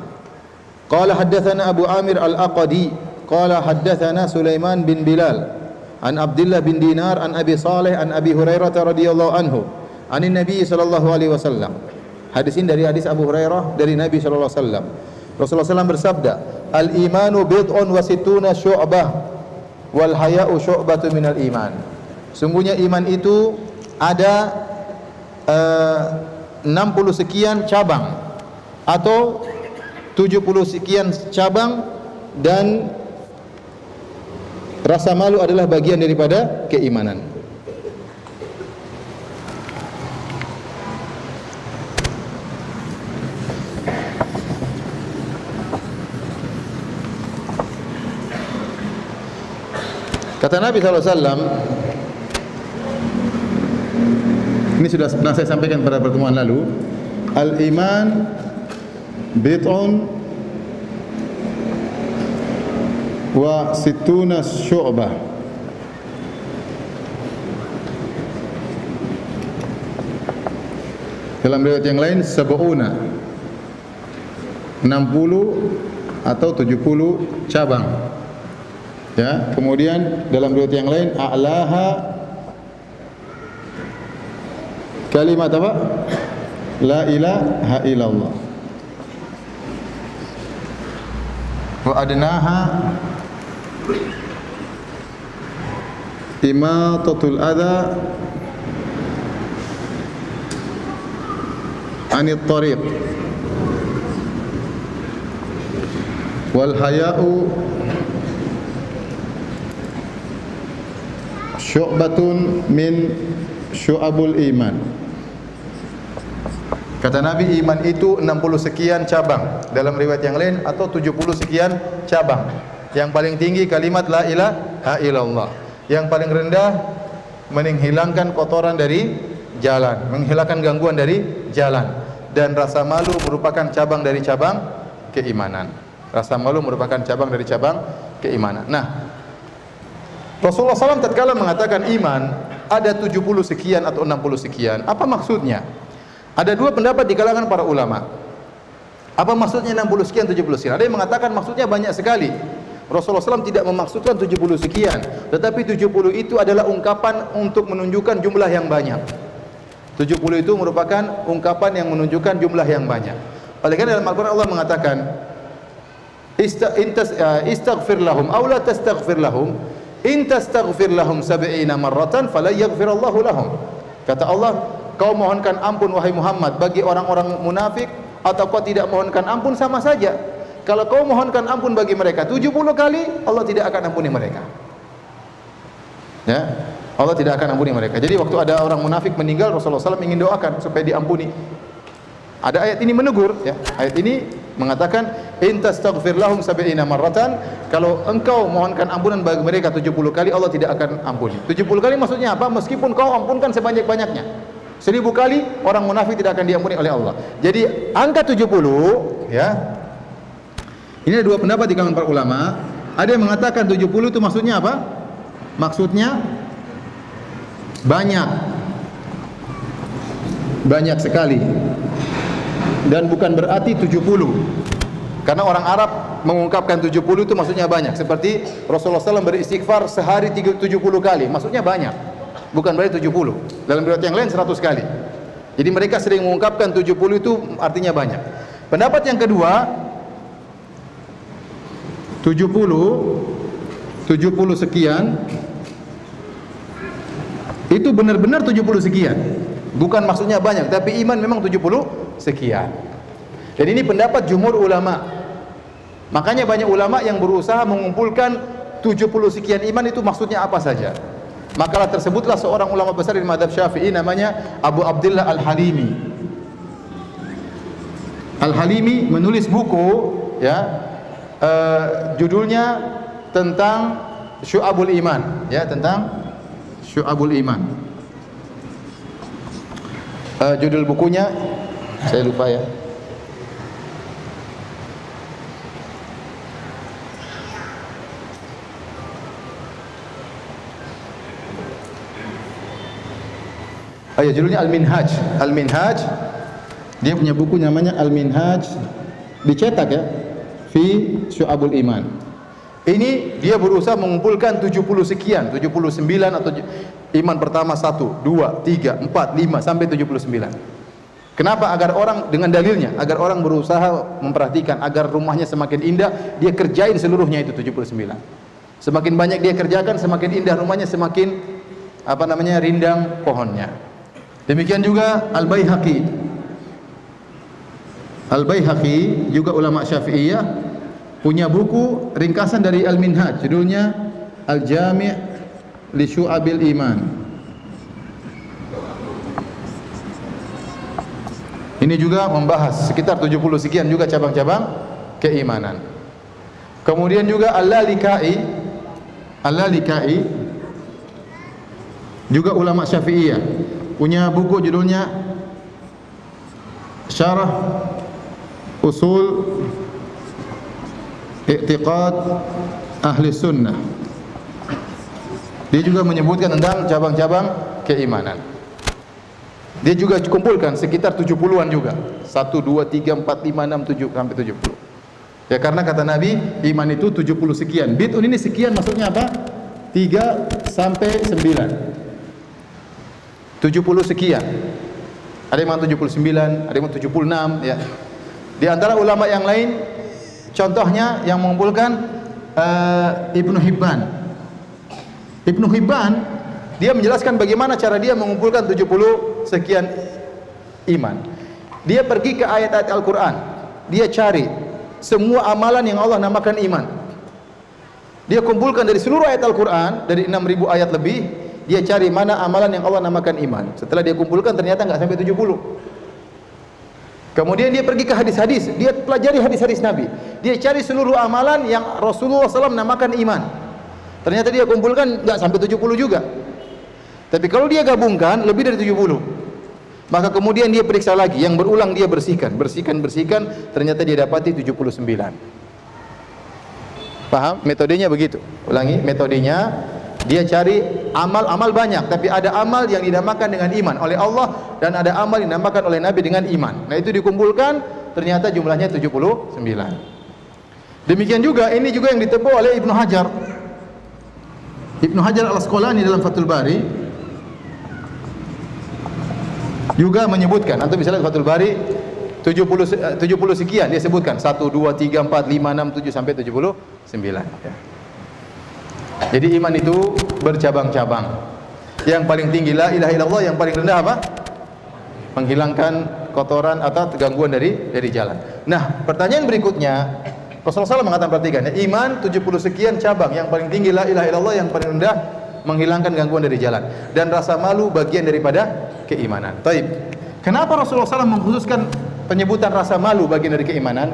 qala haddatsana Abu Amir Al-Aqadi, qala haddatsana Sulaiman bin Bilal, an Abdullah bin Dinar, an Abi Saleh, an Abi Hurairah radhiyallahu anhu, anin Nabi sallallahu alaihi wasallam. Hadis ini dari hadis Abu Hurairah dari Nabi sallallahu alaihi wasallam. Rasulullah SAW bersabda, al-imanu bid'un wa sittuna syu'bah wal haya'u syu'batu minal iman. Sungguhnya iman itu ada 60 sekian cabang atau 70 sekian cabang, dan rasa malu adalah bagian daripada keimanan. Kata Nabi SAW, ini sudah pernah saya sampaikan pada pertemuan lalu, al-iman bid'un wa sittuna syu'bah. Dalam riwayat yang lain sab'una, 60 atau 70 cabang. Ya, kemudian dalam riwayat yang lain a'laha kalimat apa? La ilaha illallah. Wa adnaha imatatul adha anit tariq wal haya'u syu'batun min syu'abul iman. Kata Nabi, iman itu 60 sekian cabang. Dalam riwayat yang lain atau 70 sekian cabang. Yang paling tinggi kalimat la ilaha illallah. Yang paling rendah menghilangkan kotoran dari jalan, menghilangkan gangguan dari jalan. Dan rasa malu merupakan cabang dari cabang keimanan. Rasa malu merupakan cabang dari cabang keimanan. Nah, Rasulullah SAW tatkala mengatakan iman ada 70 sekian atau 60 sekian, apa maksudnya? Ada dua pendapat di kalangan para ulama. Apa maksudnya 60 sekian, 70 sekian? Ada yang mengatakan maksudnya banyak sekali. Rasulullah SAW tidak memaksudkan 70 sekian, tetapi 70 itu adalah ungkapan untuk menunjukkan jumlah yang banyak. 70 itu merupakan ungkapan yang menunjukkan jumlah yang banyak. Oleh karena dalam Al-Quran Allah mengatakan, istaghfir lahum aw la tastaghfir lahum in tastaghfir lahum 70 marratan fala yaghfirallahu lahum. Kata Allah, kau mohonkan ampun wahai Muhammad bagi orang-orang munafik atau kau tidak mohonkan ampun sama saja. Kalau kau mohonkan ampun bagi mereka 70 kali, Allah tidak akan ampuni mereka. Ya, Allah tidak akan ampuni mereka. Jadi waktu ada orang munafik meninggal, Rasulullah SAW ingin doakan supaya diampuni. Ada ayat ini menegur, ya. Ayat ini mengatakan in tastaghfir lahum 70 marratan, kalau engkau mohonkan ampunan bagi mereka 70 kali, Allah tidak akan ampuni. 70 kali maksudnya apa? Meskipun kau ampunkan sebanyak-banyaknya. 1000 kali orang munafik tidak akan diampuni oleh Allah. Jadi angka 70, ya. Ini ada dua pendapat di kalangan para ulama. Ada yang mengatakan 70 itu maksudnya apa? Maksudnya banyak. Banyak sekali. Dan bukan berarti 70. Karena orang Arab mengungkapkan 70 itu maksudnya banyak. Seperti Rasulullah SAW beristighfar sehari 70 kali. Maksudnya banyak. Bukan berarti 70. Dalam riwayat yang lain 100 kali. Jadi mereka sering mengungkapkan 70 itu artinya banyak. Pendapat yang kedua, 70 sekian itu benar-benar 70 sekian. Bukan maksudnya banyak, tapi iman memang 70 sekian. Dan ini pendapat jumhur ulama. Makanya banyak ulama yang berusaha mengumpulkan 70 sekian iman itu maksudnya apa saja. Makalah tersebutlah seorang ulama besar di mazhab Syafi'i namanya Abu Abdullah Al-Halimi. Al-Halimi menulis buku, ya, judulnya tentang Syu'abul Iman, ya, tentang Syu'abul Iman. Judul bukunya saya lupa, ya. Judulnya Al-Minhaj. Al-Minhaj. Dia punya buku namanya Al-Minhaj, dicetak, ya, fi Syu'abul Iman. Ini dia berusaha mengumpulkan 70 sekian, 79 atau iman pertama 1, 2, 3, 4, 5 sampai 79. Kenapa? Agar orang dengan dalilnya, agar orang berusaha memperhatikan agar rumahnya semakin indah, dia kerjain seluruhnya itu 79. Semakin banyak dia kerjakan, semakin indah rumahnya, semakin rindang pohonnya. Demikian juga Al-Baihaqi. Al-Baihaqi juga ulama Syafi'iyah punya buku ringkasan dari Al-Minhaj, judulnya Al-Jami' li Syu'abil Iman. Ini juga membahas sekitar 70 sekian juga cabang-cabang keimanan. Kemudian juga Al-Lalikai juga ulama Syafi'iyah punya buku judulnya Syarah Usul I'tiqad Ahli Sunnah. Dia juga menyebutkan tentang cabang-cabang keimanan. Dia juga kumpulkan sekitar 70-an juga. 1, 2, 3, 4, 5, 6, 7 sampai 70. Ya, karena kata Nabi, iman itu 70 sekian. Bid'un ini sekian maksudnya apa? 3 sampai 9. 70 sekian. Ada yang 79, ada yang 76, ya. Di antara ulama yang lain, contohnya yang mengumpulkan Ibnu Hibban. Ibnu Hibban dia menjelaskan bagaimana cara dia mengumpulkan 70 sekian iman. Dia pergi ke ayat-ayat Al-Quran, dia cari semua amalan yang Allah namakan iman. Dia kumpulkan dari seluruh ayat Al-Quran, dari 6.000 ayat lebih, Dia cari mana amalan yang Allah namakan iman. Setelah dia kumpulkan ternyata enggak sampai 70. Kemudian dia pergi ke hadis-hadis, dia pelajari hadis-hadis Nabi. Dia cari seluruh amalan yang Rasulullah SAW namakan iman. Ternyata dia kumpulkan enggak sampai 70 juga. Tapi kalau dia gabungkan lebih dari 70. Maka kemudian dia periksa lagi, yang berulang dia bersihkan, ternyata dia dapati 79. Paham? Metodenya begitu. Ulangi, metodenya dia cari amal-amal banyak, tapi ada amal yang dinamakan dengan iman oleh Allah dan ada amal yang dinamakan oleh Nabi dengan iman. Nah, itu dikumpulkan ternyata jumlahnya 79. Demikian juga ini juga yang ditempuh oleh Ibnu Hajar. Ibnu Hajar Al-Asqalani dalam Fathul Bari juga menyebutkan, antum bisa lihat Fathul Bari 70 sekian dia sebutkan 1 2 3 4 5 6 7 sampai 79 ya. Jadi iman itu bercabang-cabang. Yang paling tinggi la ilaha illallah, yang paling rendah apa? Menghilangkan kotoran atau gangguan dari jalan. Nah, pertanyaan berikutnya, Rasulullah SAW mengatakan, perhatikan, iman 70 sekian cabang, yang paling tinggi la ilaha illallah, yang paling rendah menghilangkan gangguan dari jalan. Dan rasa malu bagian daripada keimanan. Taib. Kenapa Rasulullah SAW mengkhususkan penyebutan rasa malu bagian dari keimanan?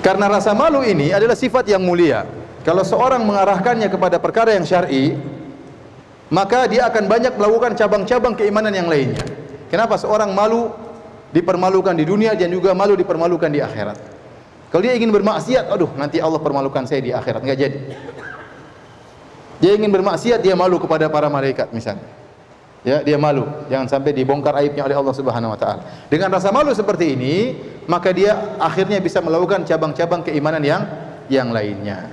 Karena rasa malu ini adalah sifat yang mulia. Kalau seorang mengarahkannya kepada perkara yang syar'i, maka dia akan banyak melakukan cabang-cabang keimanan yang lainnya. Kenapa? Seorang malu dipermalukan di dunia dan juga malu dipermalukan di akhirat. Kalau dia ingin bermaksiat, aduh nanti Allah permalukan saya di akhirat, enggak jadi. Dia ingin bermaksiat, dia malu kepada para malaikat misalnya. Ya, dia malu, jangan sampai dibongkar aibnya oleh Allah Subhanahu wa taala. Dengan rasa malu seperti ini, maka dia akhirnya bisa melakukan cabang-cabang keimanan yang lainnya.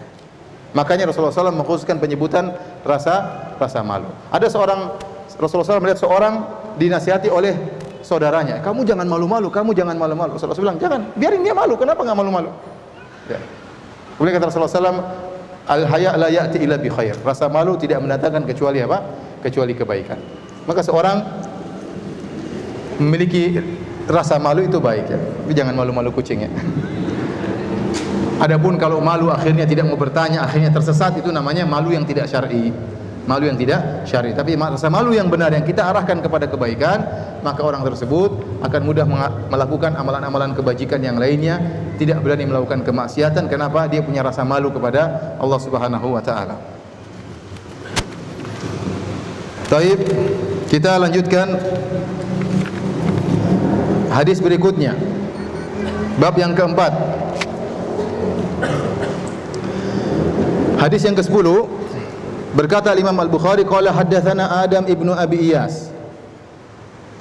Makanya Rasulullah SAW mengkhususkan penyebutan rasa malu. Ada seorang Rasulullah SAW melihat seorang dinasihati oleh saudaranya, kamu jangan malu-malu, kamu jangan malu-malu. Rasulullah SAW bilang, jangan, biarin dia malu, kenapa enggak malu-malu? Ya. Kemudian kata Rasulullah SAW, al-haya la ya'ti illa bi khair. Rasa malu tidak mendatangkan kecuali apa? Kecuali kebaikan. Maka seorang memiliki rasa malu itu baik ya. Tapi jangan malu-malu kucing ya. Adapun kalau malu akhirnya tidak mau bertanya, akhirnya tersesat, itu namanya malu yang tidak syar'i. Malu yang tidak syar'i. Tapi rasa malu yang benar yang kita arahkan kepada kebaikan, maka orang tersebut akan mudah melakukan amalan-amalan kebajikan yang lainnya, tidak berani melakukan kemaksiatan. Kenapa? Dia punya rasa malu kepada Allah Subhanahu wa taala. Taib, kita lanjutkan hadis berikutnya. Bab yang keempat. Hadis yang ke-10 berkata Imam Al-Bukhari, qala haddatsana Adam ibnu Abi Iyas.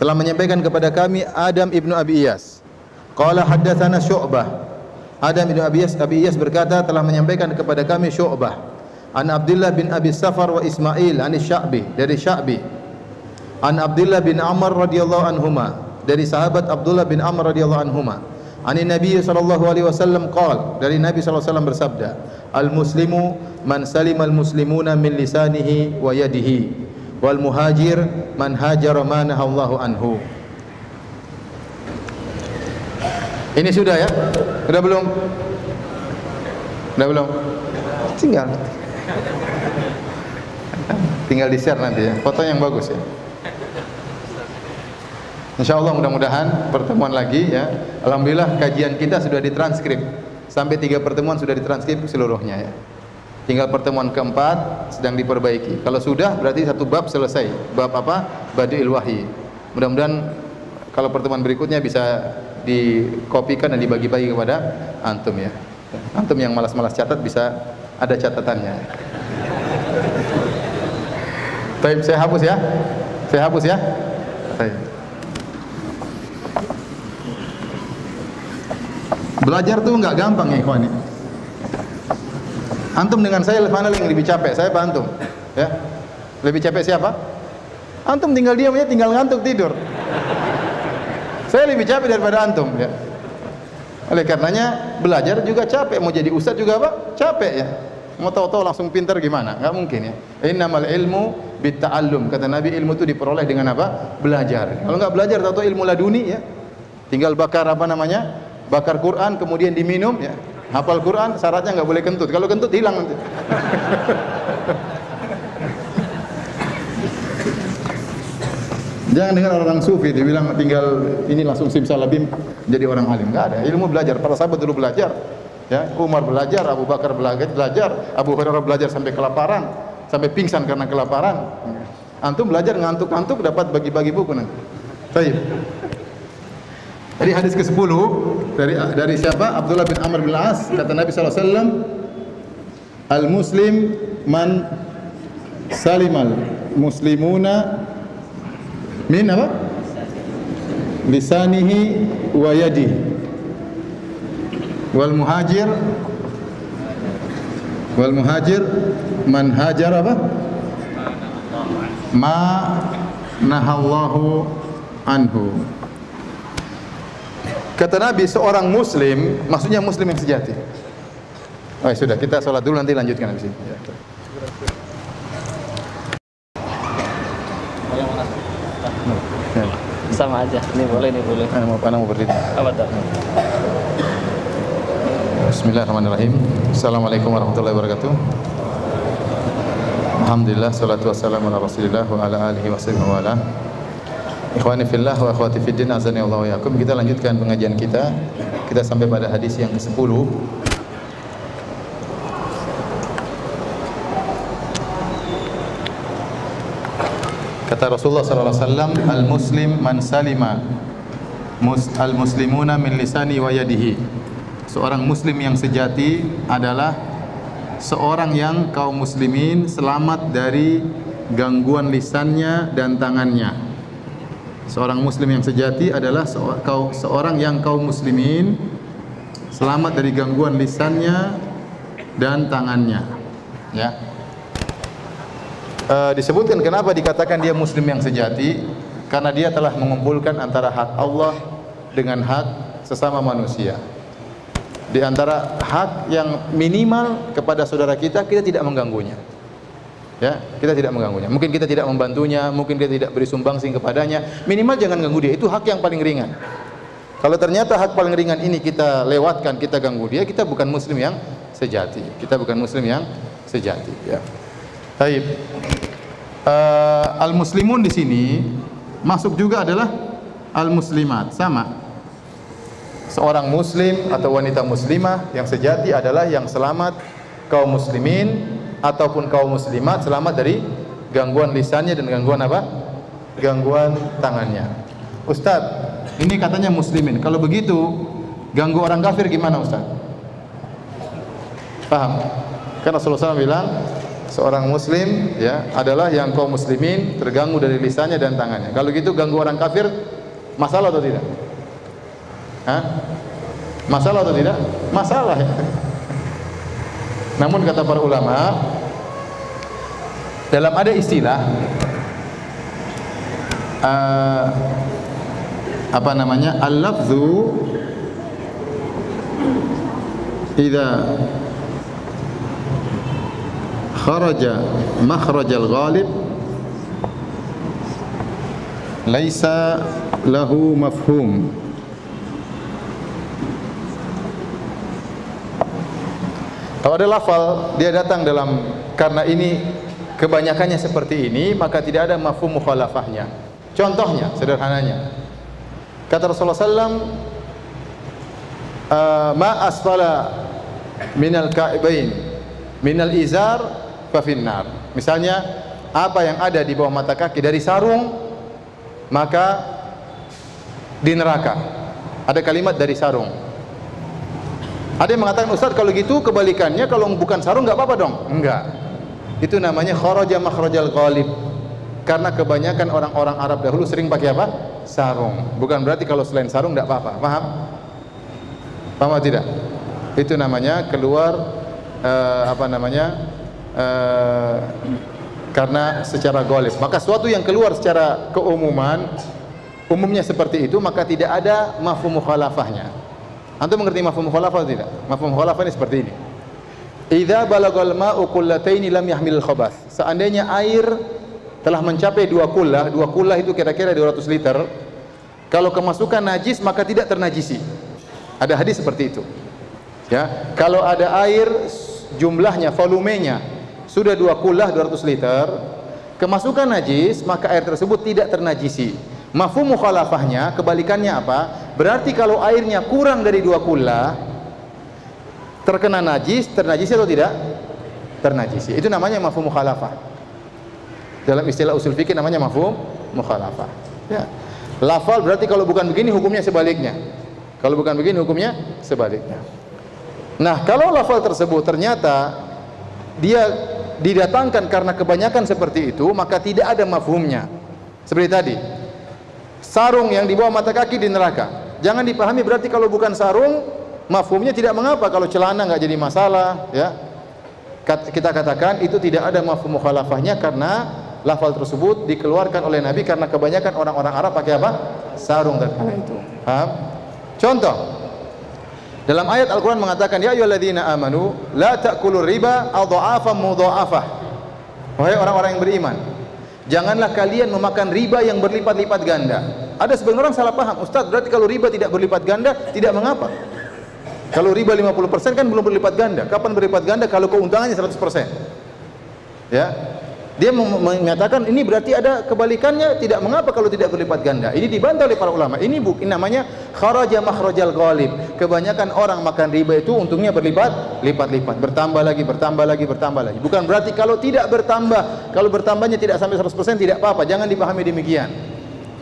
Telah menyampaikan kepada kami Adam ibnu Abi Iyas. Qala haddatsana Syu'bah. Adam ibnu Abi Iyas berkata telah menyampaikan kepada kami Syu'bah. An Abdullah bin Abi Safar wa Ismail an Sya'bi, dari Sya'bi. An Abdullah bin Amr radhiyallahu anhuma, dari sahabat Abdullah bin Amr radhiyallahu anhuma. An Nabi sallallahu alaihi wasallam qala, dari Nabi sallallahu alaihi wasallam bersabda, al muslimu man salima al muslimuna min lisanihi wa yadihi, wal muhajir man hajara ma nahallahu anhu. Ini sudah ya? Sudah belum? Sudah belum? Tinggal di-share nanti ya, foto yang bagus ya. Insyaallah mudah-mudahan pertemuan lagi ya. Alhamdulillah kajian kita sudah ditranskrip. Sampai 3 pertemuan sudah ditranskrip seluruhnya ya. Tinggal pertemuan keempat sedang diperbaiki. Kalau sudah berarti 1 bab selesai. Bab apa? Badi'il Wahyi. Mudah-mudahan kalau pertemuan berikutnya bisa dikopikan dan dibagi-bagi kepada antum ya. Antum yang malas-malas catat bisa ada catatannya. Baik, saya hapus ya. Saya hapus ya. Baik. Belajar tuh nggak gampang ya ikhwan. Antum dengan saya mana yang lebih capek? Saya apa antum? Ya. Lebih capek siapa? Antum tinggal diam aja, tinggal ngantuk tidur. Saya lebih capek daripada antum ya. Oleh karenanya belajar juga capek, mau jadi ustaz juga apa? Capek ya. Mau tahu-tahu langsung pintar gimana? Enggak mungkin ya. Innamal ilmu bitta'allum. Kata Nabi, ilmu itu diperoleh dengan apa? Belajar. Kalau enggak belajar tahu-tahu ilmu laduni ya. Tinggal bakar apa namanya? Bakar Quran kemudian diminum ya. Hafal Quran syaratnya enggak boleh kentut. Kalau kentut hilang nanti. Jangan dengar orang sufi dibilang tinggal ini langsung simsalabim jadi orang alim. Enggak ada. Ilmu belajar. Para sahabat dulu belajar. Ya, Umar belajar, Abu Bakar belajar, Abu Hurairah belajar sampai kelaparan, sampai pingsan karena kelaparan. Antum belajar ngantuk-ngantuk dapat bagi-bagi buku nanti. Baik. Jadi hadis ke-10 dari siapa? Abdullah bin Amr bin As, kata Nabi sallallahu alaihi wasallam, "Al-muslim man salimal muslimuna min apa? Lisanihi wa yadihi. Wal muhajir man hajar apa? Ma nahallahu anhu." Kata Nabi, seorang muslim, maksudnya muslim yang sejati. Oh, sudah, kita sholat dulu, nanti lanjutkan habis ini. Ya. Sama aja, ini boleh. Mau berdiri. Apa tuh? Bismillahirrahmanirrahim. Assalamualaikum warahmatullahi wabarakatuh. Alhamdulillah, salatu wassalamu ala Rasulillah wa ala alihi wa sahbihi wa ala. Ikhwani fillah wa akhwati fiddin, azani Allah wa yakum. Kita lanjutkan pengajian kita. Kita sampai pada hadis yang ke-10. Kata Rasulullah sallallahu alaihi wasallam, "Al-muslim man salima al-muslimuna min lisani wa yadihi." Seorang muslim yang sejati adalah seorang yang kaum muslimin selamat dari gangguan lisannya dan tangannya. Seorang muslim yang sejati adalah seorang yang kaum muslimin selamat dari gangguan lisannya dan tangannya. Ya. Disebutkan kenapa dikatakan dia muslim yang sejati, karena dia telah mengumpulkan antara hak Allah dengan hak sesama manusia. Di antara hak yang minimal kepada saudara kita tidak mengganggunya. Ya, kita tidak mengganggunya. Mungkin kita tidak membantunya, mungkin kita tidak beri sumbangsih kepadanya. Minimal jangan ganggu dia. Itu hak yang paling ringan. Kalau ternyata hak paling ringan ini kita lewatkan, kita ganggu dia, kita bukan muslim yang sejati. Kita bukan muslim yang sejati. Ya. Baik. Al-muslimun di sini masuk juga adalah al-muslimat, sama. Seorang muslim atau wanita muslimah yang sejati adalah yang selamat kaum muslimin ataupun kaum muslimat selamat dari gangguan lisannya dan gangguan apa? Gangguan tangannya. Ustaz, ini katanya muslimin. Kalau begitu, ganggu orang kafir gimana, Ustaz? Paham? Karena Rasulullah SAW bilang, seorang muslim ya adalah yang kaum muslimin terganggu dari lisannya dan tangannya. Kalau gitu ganggu orang kafir masalah atau tidak? Hah? Masalah atau tidak? Masalah ya. Namun kata para ulama, dalam ada istilah apa namanya? Al-lafzu idza kharaja makhrajal ghalib laisa lahu mafhum. Kalau ada lafal dia datang dalam karena ini kebanyakannya seperti ini, maka tidak ada mafhum mukhalafahnya. Contohnya sederhananya, kata Rasulullah SAW, ma asfala minal ka'ibain minal izar fa finnar. Misalnya apa yang ada di bawah mata kaki dari sarung maka di neraka. Ada kalimat dari sarung. Ada yang mengatakan, Ustaz kalau gitu kebalikannya, kalau bukan sarung nggak apa-apa dong? Enggak. Itu namanya kharaja makhrajal ghalib. Karena kebanyakan orang-orang Arab dahulu sering pakai apa? Sarung. Bukan berarti kalau selain sarung nggak apa-apa. Paham? Paham atau tidak? Itu namanya keluar karena secara ghalib. Maka suatu yang keluar secara keumuman, umumnya seperti itu, maka tidak ada mafhum mukhalafahnya. Antum mengerti mafhum mukhalafah atau tidak? Mafhum mukhalafah ini seperti ini. Idza balagal ma'u qullataini lam yahmilul khabath. Seandainya air telah mencapai 2 kullah itu kira-kira 200 liter. Kalau kemasukan najis maka tidak ternajisi. Ada hadis seperti itu. Ya, kalau ada air jumlahnya, volumenya sudah 2 kullah 200 liter, kemasukan najis, maka air tersebut tidak ternajisi. Mafhum mukhalafahnya, kebalikannya apa? Berarti kalau airnya kurang dari 2 kullah, terkena najis, ternajisi atau tidak? Ternajisi. Itu namanya mafhum mukhalafah. Dalam istilah usul fikih namanya mafhum mukhalafah. Ya. Lafal berarti kalau bukan begini hukumnya sebaliknya. Kalau bukan begini hukumnya sebaliknya. Nah, kalau lafal tersebut ternyata dia didatangkan karena kebanyakan seperti itu, maka tidak ada mafhumnya. Seperti tadi, sarung yang di bawah mata kaki di neraka. Jangan dipahami berarti kalau bukan sarung, mafhumnya tidak mengapa. Kalau celana nggak jadi masalah, ya. Kita katakan itu tidak ada mafhum mukhalafahnya karena lafal tersebut dikeluarkan oleh Nabi karena kebanyakan orang-orang Arab pakai apa? Sarung tatkala itu. Paham? Contoh, dalam ayat Al-Quran mengatakan, ya ayyuhalladzina amanu la ta'kulur riba adha'afan mudha'afah. Wahai orang-orang yang beriman, janganlah kalian memakan riba yang berlipat-lipat ganda. Ada sebagian orang salah paham, Ustaz, berarti kalau riba tidak berlipat ganda tidak mengapa. Kalau riba 50% kan belum berlipat ganda. Kapan berlipat ganda? Kalau keuntungannya 100%. Ya. Dia menyatakan ini berarti ada kebalikannya, tidak mengapa kalau tidak berlipat ganda. Ini dibantah oleh para ulama. Ini namanya kharaja makhrajal ghalib. Kebanyakan orang makan riba itu untungnya berlipat-lipat, bertambah lagi. Bukan berarti kalau tidak bertambah, kalau bertambahnya tidak sampai 100% tidak apa-apa. Jangan dipahami demikian.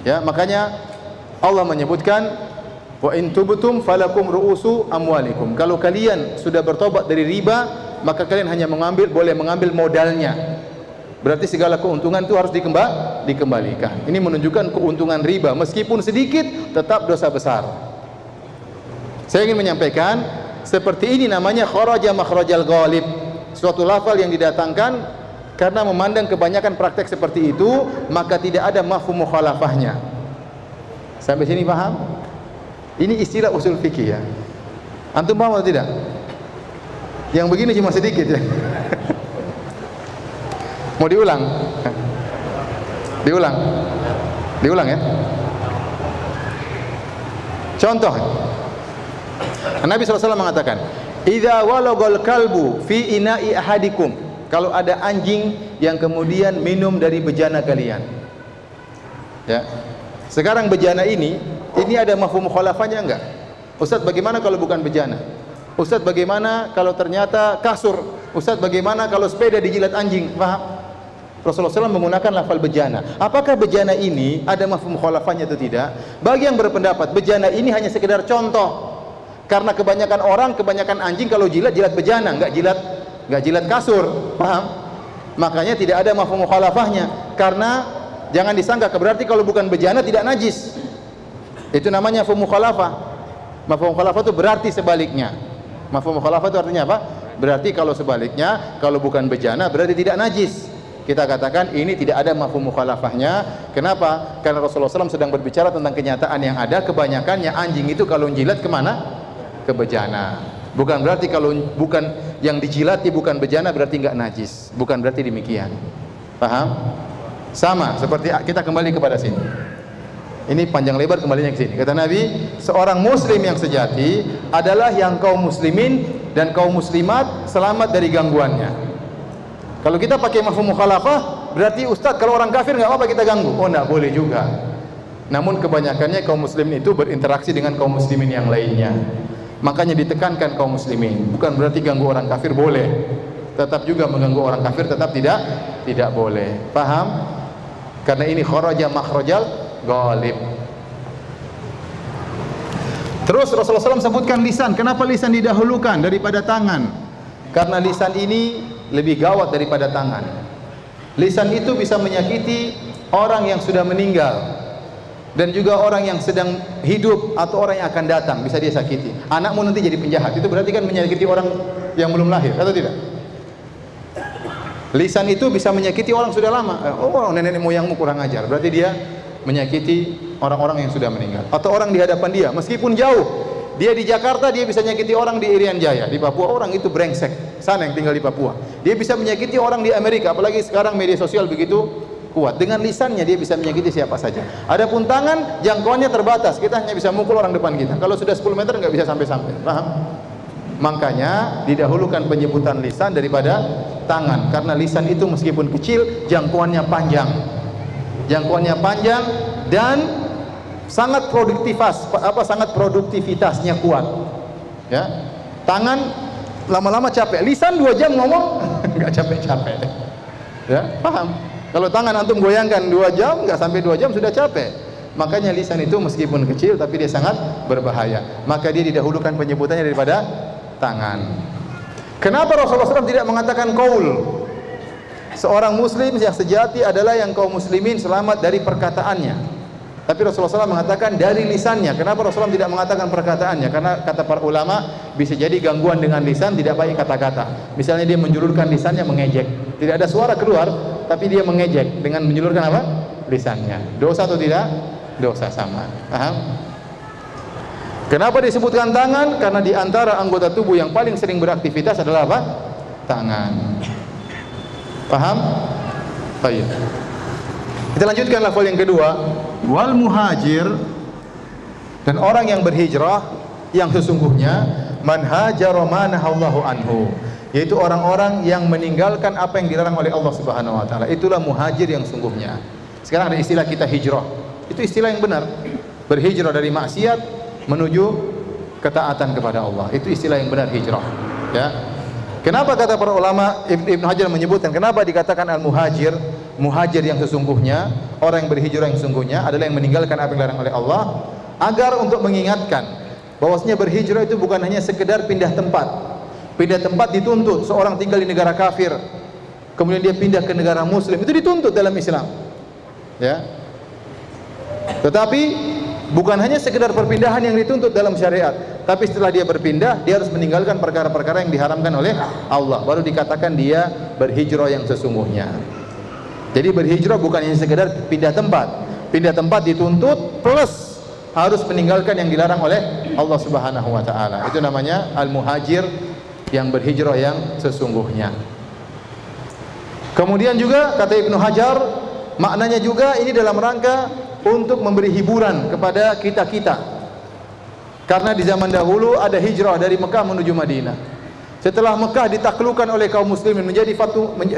Ya, makanya Allah menyebutkan wa in tubtum falakum ru'usu amwalikum. Kalau kalian sudah bertobat dari riba, maka kalian hanya boleh mengambil modalnya. Berarti segala keuntungan itu harus dikembalikan. Ini menunjukkan keuntungan riba, meskipun sedikit tetap dosa besar. Saya ingin menyampaikan seperti ini namanya kharaja makhrajal ghalib. Suatu lafal yang didatangkan karena memandang kebanyakan praktek seperti itu, maka tidak ada mafhum mukhalafahnya. Sampai sini paham? Ini istilah usul fikih ya. Antum paham atau tidak? Yang begini cuma sedikit ya. Mau diulang? Diulang ya. Contoh, Nabi SAW mengatakan, idza walagal kalbu fi ina'i ahadikum. Kalau ada anjing yang kemudian minum dari bejana kalian. Ya. Sekarang bejana ini ada mafhum mukhalafahnya enggak? Ustaz, bagaimana kalau bukan bejana? Ustaz, bagaimana kalau ternyata kasur? Ustaz, bagaimana kalau sepeda dijilat anjing? Paham? Rasulullah SAW menggunakan lafal bejana. Apakah bejana ini ada mafhum mukhalafahnya atau tidak? Bagi yang berpendapat bejana ini hanya sekedar contoh. Karena kebanyakan anjing kalau jilat bejana, enggak jilat kasur. Paham? Makanya tidak ada mafhum mukhalafahnya. Karena jangan disangka berarti kalau bukan bejana tidak najis. Itu namanya mafhum mukhalafah. Mafhum mukhalafah itu berarti sebaliknya. Mafhum mukhalafah itu artinya apa? Berarti kalau sebaliknya, kalau bukan bejana berarti tidak najis. Kita katakan ini tidak ada mafhum mukhalafahnya. Kenapa? Karena Rasulullah SAW sedang berbicara tentang kenyataan yang ada. Kebanyakannya anjing itu kalau jilat kemana? Ke bejana. Bukan berarti kalau bukan yang dijilati bukan bejana berarti enggak najis. Bukan berarti demikian. Paham? Sama seperti kita kembali kepada sini. Ini panjang lebar kembalinya ke sini. Kata Nabi, seorang muslim yang sejati adalah yang kaum muslimin dan kaum muslimat selamat dari gangguannya. Kalau kita pakai mafhum mukhalafah, berarti Ustaz kalau orang kafir nggak apa-apa kita ganggu. Oh, nggak boleh juga. Namun kebanyakannya kaum muslimin itu berinteraksi dengan kaum muslimin yang lainnya. Makanya ditekankan kaum muslimin. Bukan berarti ganggu orang kafir boleh. Tetap juga mengganggu orang kafir tetap tidak boleh. Paham? Karena ini kharaja makhrajal ghalib. Terus Rasulullah SAW sebutkan lisan. Kenapa lisan didahulukan daripada tangan? Karena lisan ini lebih gawat daripada tangan. Lisan itu bisa menyakiti orang yang sudah meninggal dan juga orang yang sedang hidup atau orang yang akan datang, bisa dia sakiti. Anakmu nanti jadi penjahat, itu berarti kan menyakiti orang yang belum lahir, atau tidak? Lisan itu bisa menyakiti orang sudah lama. Oh, nenek moyangmu kurang ajar, berarti dia menyakiti orang-orang yang sudah meninggal atau orang di hadapan dia meskipun jauh. Dia di Jakarta, dia bisa menyakiti orang di Irian Jaya. Di Papua orang itu brengsek, sana yang tinggal di Papua. Dia bisa menyakiti orang di Amerika, apalagi sekarang media sosial begitu kuat. Dengan lisannya dia bisa menyakiti siapa saja. Adapun tangan, jangkauannya terbatas. Kita hanya bisa mukul orang depan kita. Kalau sudah 10 meter nggak bisa sampai-sampai. Paham? Makanya didahulukan penyebutan lisan daripada tangan, karena lisan itu meskipun kecil jangkauannya panjang. Jangkauannya panjang dan sangat produktivitasnya kuat. Ya. Tangan lama-lama capek, lisan 2 jam ngomong enggak capek-capek. Ya, paham? Kalau tangan antum goyangkan 2 jam, enggak sampai 2 jam sudah capek. Makanya lisan itu meskipun kecil tapi dia sangat berbahaya. Maka dia didahulukan penyebutannya daripada tangan. Kenapa Rasulullah SAW tidak mengatakan qaul? Seorang muslim yang sejati adalah yang kaum muslimin selamat dari perkataannya. Tapi Rasulullah SAW mengatakan dari lisannya. Kenapa Rasulullah tidak mengatakan perkataannya? Karena kata para ulama bisa jadi gangguan dengan lisan, tidak baik kata-kata. Misalnya dia menjulurkan lisannya mengejek, tidak ada suara keluar, tapi dia mengejek dengan menjulurkan apa? Lisannya. Dosa atau tidak? Dosa, sama. Paham? Kenapa disebutkan tangan? Karena di antara anggota tubuh yang paling sering beraktivitas adalah apa? Tangan. Paham? Baik. Kita lanjutkan level yang kedua. Wal muhajir, dan orang yang berhijrah yang sesungguhnya man hajara ma nahallahu anhu, yaitu orang-orang yang meninggalkan apa yang dilarang oleh Allah Subhanahu wa taala. Itulah muhajir yang sungguhnya. Sekarang ada istilah kita hijrah. Itu istilah yang benar. Berhijrah dari maksiat menuju ketaatan kepada Allah. Itu istilah yang benar, hijrah. Ya. Kenapa kata para ulama, Ibnu Hajar menyebutkan kenapa dikatakan al-muhajir, muhajir yang sesungguhnya, orang yang berhijrah yang sesungguhnya adalah yang meninggalkan apa yang dilarang oleh Allah, agar untuk mengingatkan bahwasanya berhijrah itu bukan hanya sekedar pindah tempat. Pindah tempat dituntut. Seorang tinggal di negara kafir, kemudian dia pindah ke negara muslim, itu dituntut dalam Islam. Ya. Tetapi bukan hanya sekedar perpindahan yang dituntut dalam syariat, tapi setelah dia berpindah, dia harus meninggalkan perkara-perkara yang diharamkan oleh Allah. Baru dikatakan dia berhijrah yang sesungguhnya. Jadi berhijrah bukan hanya sekedar pindah tempat. Pindah tempat dituntut plus harus meninggalkan yang dilarang oleh Allah Subhanahu wa taala. Itu namanya al-muhajir, yang berhijrah yang sesungguhnya. Kemudian juga kata Ibnu Hajar, maknanya juga ini dalam rangka untuk memberi hiburan kepada kita-kita. Karena di zaman dahulu ada hijrah dari Mekah menuju Madinah. Setelah Mekah ditaklukkan oleh kaum muslimin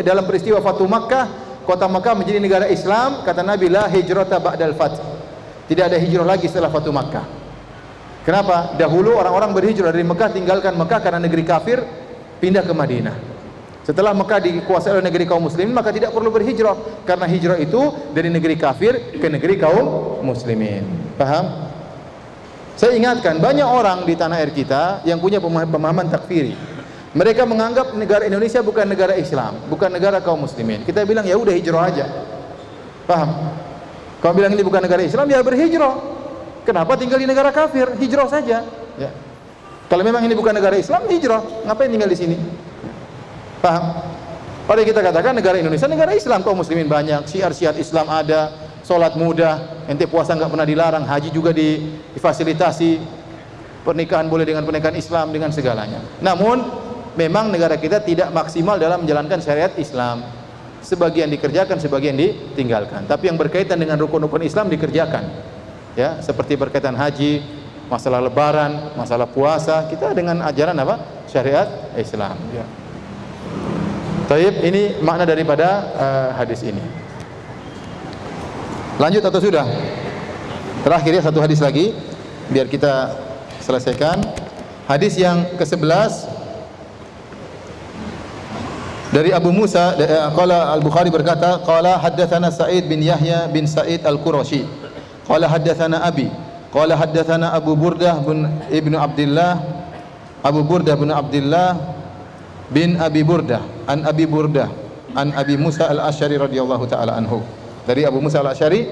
dalam peristiwa Fatu Makkah, kota Makkah menjadi negara Islam. Kata Nabi, la hijrata ba'dal fath. Tidak ada hijrah lagi setelah Fatu Makkah. Kenapa? Dahulu orang-orang berhijrah dari Mekah, tinggalkan Mekah karena negeri kafir, pindah ke Madinah. Setelah Mekah dikuasai oleh negeri kaum muslimin, maka tidak perlu berhijrah, karena hijrah itu dari negeri kafir ke negeri kaum muslimin. Paham? Saya ingatkan, banyak orang di tanah air kita yang punya pemahaman takfiri. Mereka menganggap negara Indonesia bukan negara Islam, bukan negara kaum muslimin. Kita bilang ya udah hijrah aja. Paham? Kalau bilang ini bukan negara Islam, ya berhijrah. Kenapa tinggal di negara kafir? Hijrah saja. Ya. Kalau memang ini bukan negara Islam, hijrah. Ngapain tinggal di sini? Paham? Pada kita katakan negara Indonesia negara Islam, kaum muslimin banyak, syiar-syiar Islam ada, sholat mudah, ente puasa nggak pernah dilarang, haji juga difasilitasi, pernikahan boleh dengan pernikahan Islam dengan segalanya. Namun memang negara kita tidak maksimal dalam menjalankan syariat Islam. Sebagian dikerjakan, sebagian ditinggalkan. Tapi yang berkaitan dengan rukun-rukun Islam dikerjakan. Ya, seperti berkaitan haji, masalah lebaran, masalah puasa, kita dengan ajaran apa? Syariat Islam. Ya. Taib, ini makna daripada hadis ini. Lanjut atau sudah? Terakhir ya, satu hadis lagi biar kita selesaikan. Hadis yang ke-11 dari Abu Musa, qala Al-Bukhari berkata, qala haddatsana Sa'id bin Yahya bin Sa'id Al-Qurashi. Qala haddatsana Abi. Qala haddatsana Abu Burdah bin Ibnu Abdullah. Abu Burdah bin Abdullah bin Abi Burdah an Abi Burdah an Abi Musa Al-Asy'ari radhiyallahu taala anhu. Dari Abu Musa Al-Asy'ari,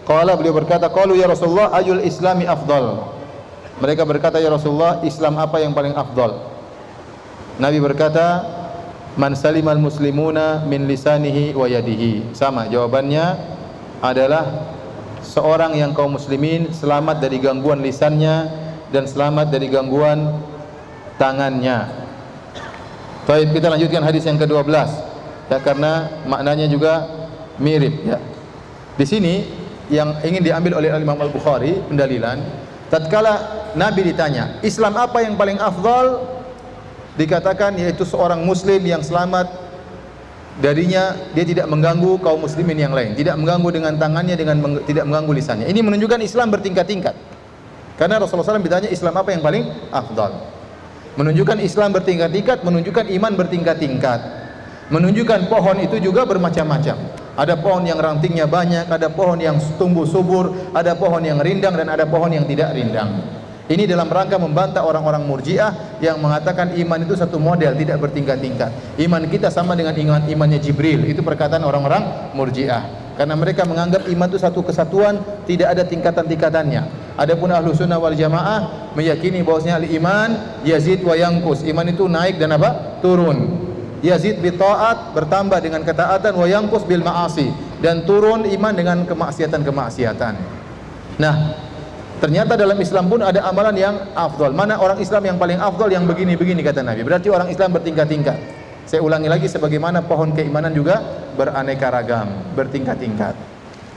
qala, beliau berkata, qalu ya Rasulullah ayul islami afdal. Mereka berkata, ya Rasulullah, Islam apa yang paling afdal? Nabi berkata, man salimal muslimuna min lisanihi wa yadihi. Sama jawabannya adalah seorang yang kaum muslimin selamat dari gangguan lisannya dan selamat dari gangguan tangannya. Baik, kita lanjutkan hadis yang ke-12 ya, karena maknanya juga mirip ya. Di sini yang ingin diambil oleh Imam Al-Bukhari pendalilan, tatkala Nabi ditanya, Islam apa yang paling afdal? dikatakan yaitu seorang muslim yang selamat darinya, dia tidak mengganggu kaum muslimin yang lain, tidak mengganggu dengan tangannya, tidak mengganggu lisannya. Ini menunjukkan Islam bertingkat-tingkat. Karena Rasulullah SAW ditanya Islam apa yang paling afdal. Menunjukkan Islam bertingkat-tingkat, menunjukkan iman bertingkat-tingkat. Menunjukkan pohon itu juga bermacam-macam. Ada pohon yang rantingnya banyak, ada pohon yang tumbuh subur, ada pohon yang rindang, dan ada pohon yang tidak rindang. Ini dalam rangka membantah orang-orang Murji'ah yang mengatakan iman itu satu model, tidak bertingkat-tingkat. Iman kita sama dengan imannya Jibril. Itu perkataan orang-orang Murji'ah. Karena mereka menganggap iman itu satu kesatuan, tidak ada tingkatan-tingkatannya. Adapun ahlu sunnah wal jamaah meyakini bahwasanya al-iman yazid wa yanqus. Iman itu naik dan apa? Turun. Yazid bi ta'at, bertambah dengan ketaatan, wa yanqus bil ma'asi, dan turun iman dengan kemaksiatan-kemaksiatan. Nah, ternyata dalam Islam pun ada amalan yang afdal. Mana orang Islam yang paling afdal? Yang begini-begini kata Nabi. Berarti orang Islam bertingkat-tingkat. Saya ulangi lagi, sebagaimana pohon keimanan juga beraneka ragam, bertingkat-tingkat.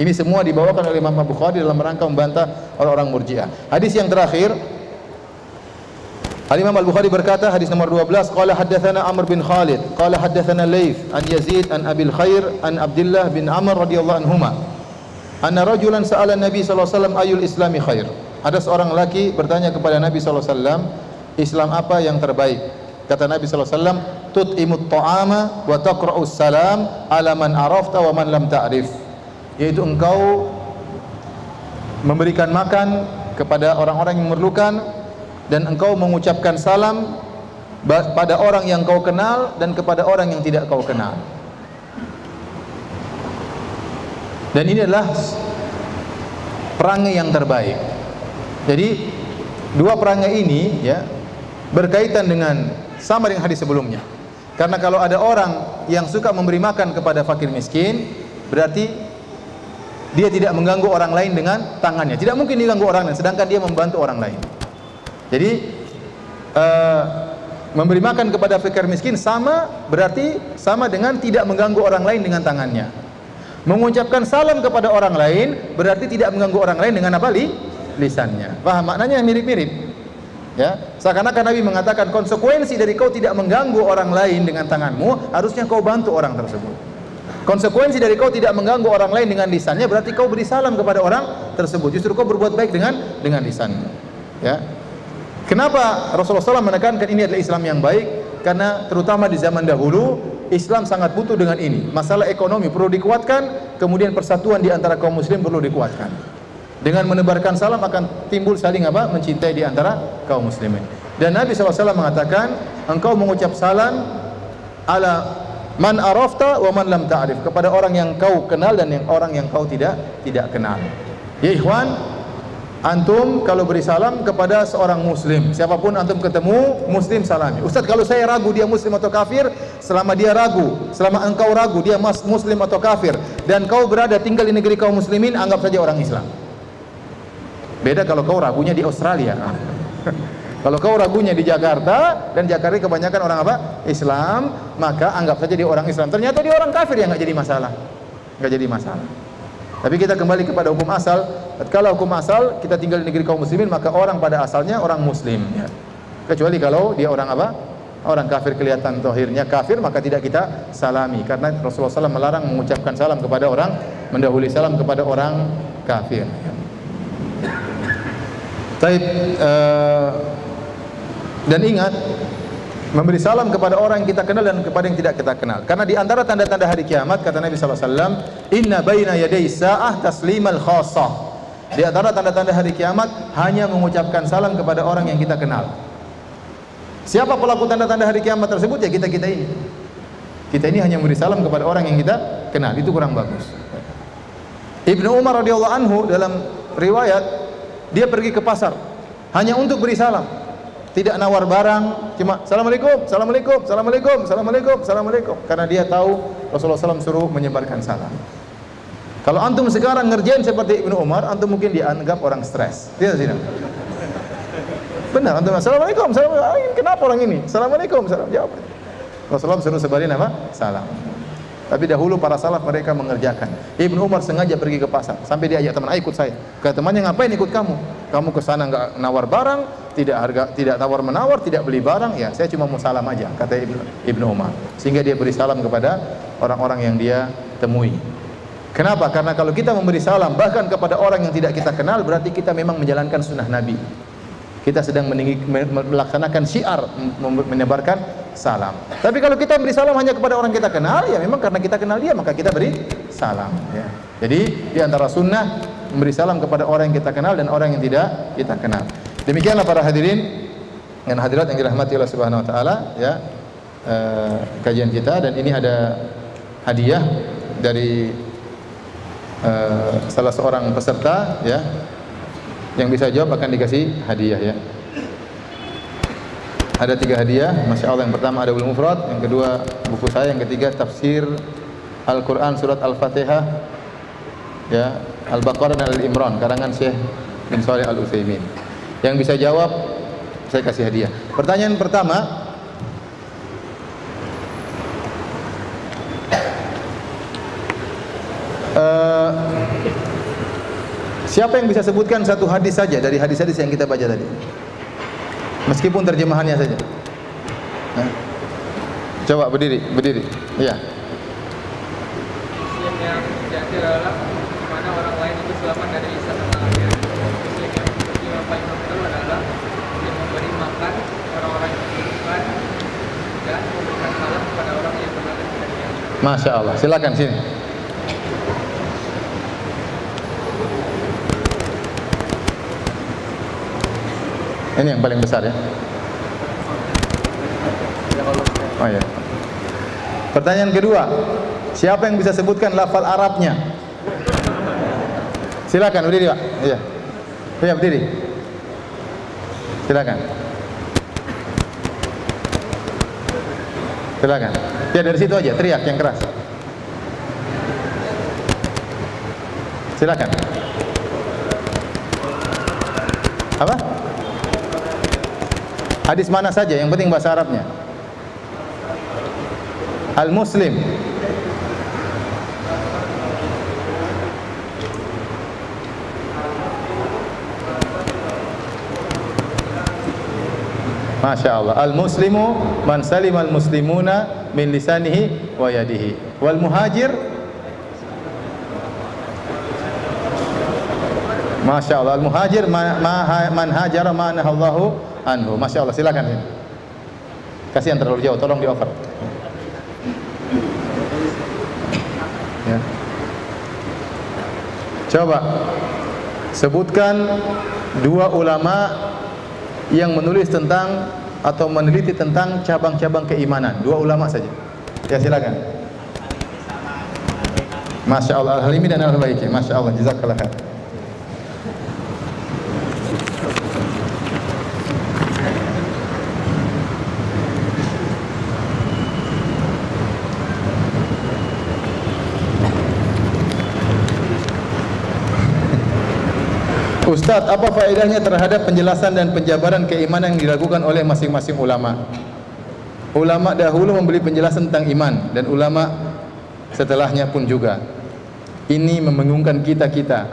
Ini semua dibawakan oleh Imam Bukhari dalam rangka membantah orang-orang Murji'ah. Hadis yang terakhir, Al-Imam Al-Bukhari berkata, hadis nomor 12, qala haddatsana Amr bin Khalid, qala haddatsana Laits an Yazid an Abil Khair an Abdullah bin Amr radhiyallahu anhuma. Anna rajulan sa'ala Nabi sallallahu alaihi wasallam ayul islami khair. Ada seorang laki bertanya kepada Nabi sallallahu alaihi wasallam, Islam apa yang terbaik? Kata Nabi sallallahu alaihi wasallam, tut'imut ta'ama wa taqra'us salam ala man arafta wa man lam ta'rif. Yaitu engkau memberikan makan kepada orang-orang yang memerlukan, dan engkau mengucapkan salam pada orang yang kau kenal dan kepada orang yang tidak kau kenal. Dan ini adalah perangai yang terbaik. Jadi dua perangai ini ya berkaitan dengan sama dengan hadis sebelumnya. Karena kalau ada orang yang suka memberi makan kepada fakir miskin, berarti dia tidak mengganggu orang lain dengan tangannya. Tidak mungkin diganggu orang lain, sedangkan dia membantu orang lain. Jadi memberi makan kepada fakir miskin berarti sama dengan tidak mengganggu orang lain dengan tangannya. Mengucapkan salam kepada orang lain berarti tidak mengganggu orang lain dengan apa? Lisannya. Paham maknanya? Mirip-mirip. Ya, seakan-akan Nabi mengatakan konsekuensi dari kau tidak mengganggu orang lain dengan tanganmu, harusnya kau bantu orang tersebut. Konsekuensi dari kau tidak mengganggu orang lain dengan lisannya berarti kau beri salam kepada orang tersebut. Justru kau berbuat baik dengan lisanmu. Ya. Kenapa Rasulullah SAW menekankan ini adalah Islam yang baik? Karena terutama di zaman dahulu Islam sangat butuh dengan ini. Masalah ekonomi perlu dikuatkan, kemudian persatuan di antara kaum muslim perlu dikuatkan. Dengan menebarkan salam akan timbul saling mencintai di antara kaum muslimin. Dan Nabi SAW mengatakan, engkau mengucap salam ala man arafta wa man lam ta'rif, kepada orang yang kau kenal dan orang yang kau tidak kenal. Ya ikhwan, antum kalau beri salam kepada seorang muslim, siapapun antum ketemu muslim salami. Ustaz, kalau saya ragu dia muslim atau kafir, selama engkau ragu dia muslim atau kafir dan kau berada tinggal di negeri kaum muslimin, anggap saja orang Islam. Beda kalau kau ragunya di Australia. Kalau kau ragunya di Jakarta, dan Jakarta kebanyakan orang Islam, maka anggap saja dia orang Islam. Ternyata dia orang kafir, ya nggak jadi masalah. Tapi kita kembali kepada hukum asal. Kalau hukum asal kita tinggal di negeri kaum muslimin, maka orang pada asalnya orang muslim. Ya. Kecuali kalau dia orang orang kafir, kelihatan zahirnya kafir, maka tidak kita salami. Karena Rasulullah SAW melarang mengucapkan salam kepada orang, mendahului salam kepada orang kafir. Dan ingat, memberi salam kepada orang yang kita kenal dan kepada yang tidak kita kenal. Karena di antara tanda-tanda hari kiamat, kata Nabi SAW, inna baina yaday sa'ah taslimal khassah. Di antara tanda-tanda hari kiamat hanya mengucapkan salam kepada orang yang kita kenal. Siapa pelaku tanda-tanda hari kiamat tersebut? Ya kita ini. Kita ini hanya memberi salam kepada orang yang kita kenal. Itu kurang bagus. Ibnu Umar radhiyallahu anhu dalam riwayat, dia pergi ke pasar hanya untuk beri salam. Tidak nawar barang, cuma assalamualaikum, assalamualaikum, assalamualaikum, assalamualaikum, assalamualaikum. Karena dia tahu Rasulullah SAW suruh menyebarkan salam. Kalau antum sekarang ngerjain seperti Ibnu Umar, antum mungkin dianggap orang stres. Tidak. Benar, antum assalamualaikum, assalamualaikum. Kenapa orang ini? Assalamualaikum, salam jawab. Rasulullah suruh sebarin apa? Salam. Tapi dahulu para salaf mereka mengerjakan. Ibnu Umar sengaja pergi ke pasar, sampai dia ajak teman, "Ayo ikut saya." Kata temannya, "Ngapain ikut kamu? Kamu ke sana enggak nawar barang, tidak tawar menawar, tidak beli barang." "Ya, saya cuma mau salam aja," kata Ibnu Umar. Sehingga dia beri salam kepada orang-orang yang dia temui. Kenapa? Karena kalau kita memberi salam bahkan kepada orang yang tidak kita kenal, berarti kita memang menjalankan sunnah Nabi. Kita sedang melaksanakan syiar, menyebarkan salam. Tapi kalau kita beri salam hanya kepada orang kita kenal, ya memang karena kita kenal dia maka kita beri salam. Ya. Jadi di antara sunnah memberi salam kepada orang yang kita kenal dan orang yang tidak kita kenal. Demikianlah para hadirin dan hadirat yang dirahmati Allah Subhanahu Wa Taala, ya, kajian kita, dan ini ada hadiah dari salah seorang peserta, ya. Yang bisa jawab akan dikasih hadiah, ya. Ada 3 hadiah, Masya Allah. Yang pertama ada Ulumul Mufrad, yang kedua buku saya, yang ketiga tafsir Al-Quran surat Al-Fatihah, ya, Al-Baqarah dan Al-Imran karangan Syekh bin Shalih Al-Utsaimin. Yang bisa jawab saya kasih hadiah. Pertanyaan pertama, siapa yang bisa sebutkan satu hadis saja dari hadis-hadis yang kita baca tadi? Meskipun terjemahannya saja. Coba berdiri. Iya. Yang jadi adalah mana orang lain itu selamat dari satu malaikat. Yang paling betul adalah yang memberi makan orang-orang yang membutuhkan dan memberikan salam kepada orang yang berada di sekitarnya. Masya Allah. Silakan sini. Ini yang paling besar, ya. Oh ya. Pertanyaan kedua, siapa yang bisa sebutkan lafal Arabnya? Silakan berdiri, Pak. Iya. Iya, berdiri. Silakan. Silakan. Ya, dari situ aja, teriak yang keras. Silakan. Apa? Hadis mana saja, yang penting bahasa Arabnya. Al-Muslim. Masya Allah. Al-Muslimu man salim al-muslimuna min lisanihi wa yadihi. Wal muhajir, Masya Allah. Al-muhajir man hajara ma nahallahu anhu. Masya Allah. Silakan ini. Kasihan terlalu jauh, tolong di over. Ya. Coba sebutkan 2 ulama yang menulis tentang atau meneliti tentang cabang-cabang keimanan. 2 ulama saja. Ya, silakan. Masya Allah. Al-Halimi dan Al-Baiki. Masya Allah. Jazakallah khair. Ustadz, apa faedahnya terhadap penjelasan dan penjabaran keimanan yang dilakukan oleh masing-masing ulama? Ulama dahulu memberi penjelasan tentang iman dan ulama setelahnya pun juga. Ini membingungkan kita-kita.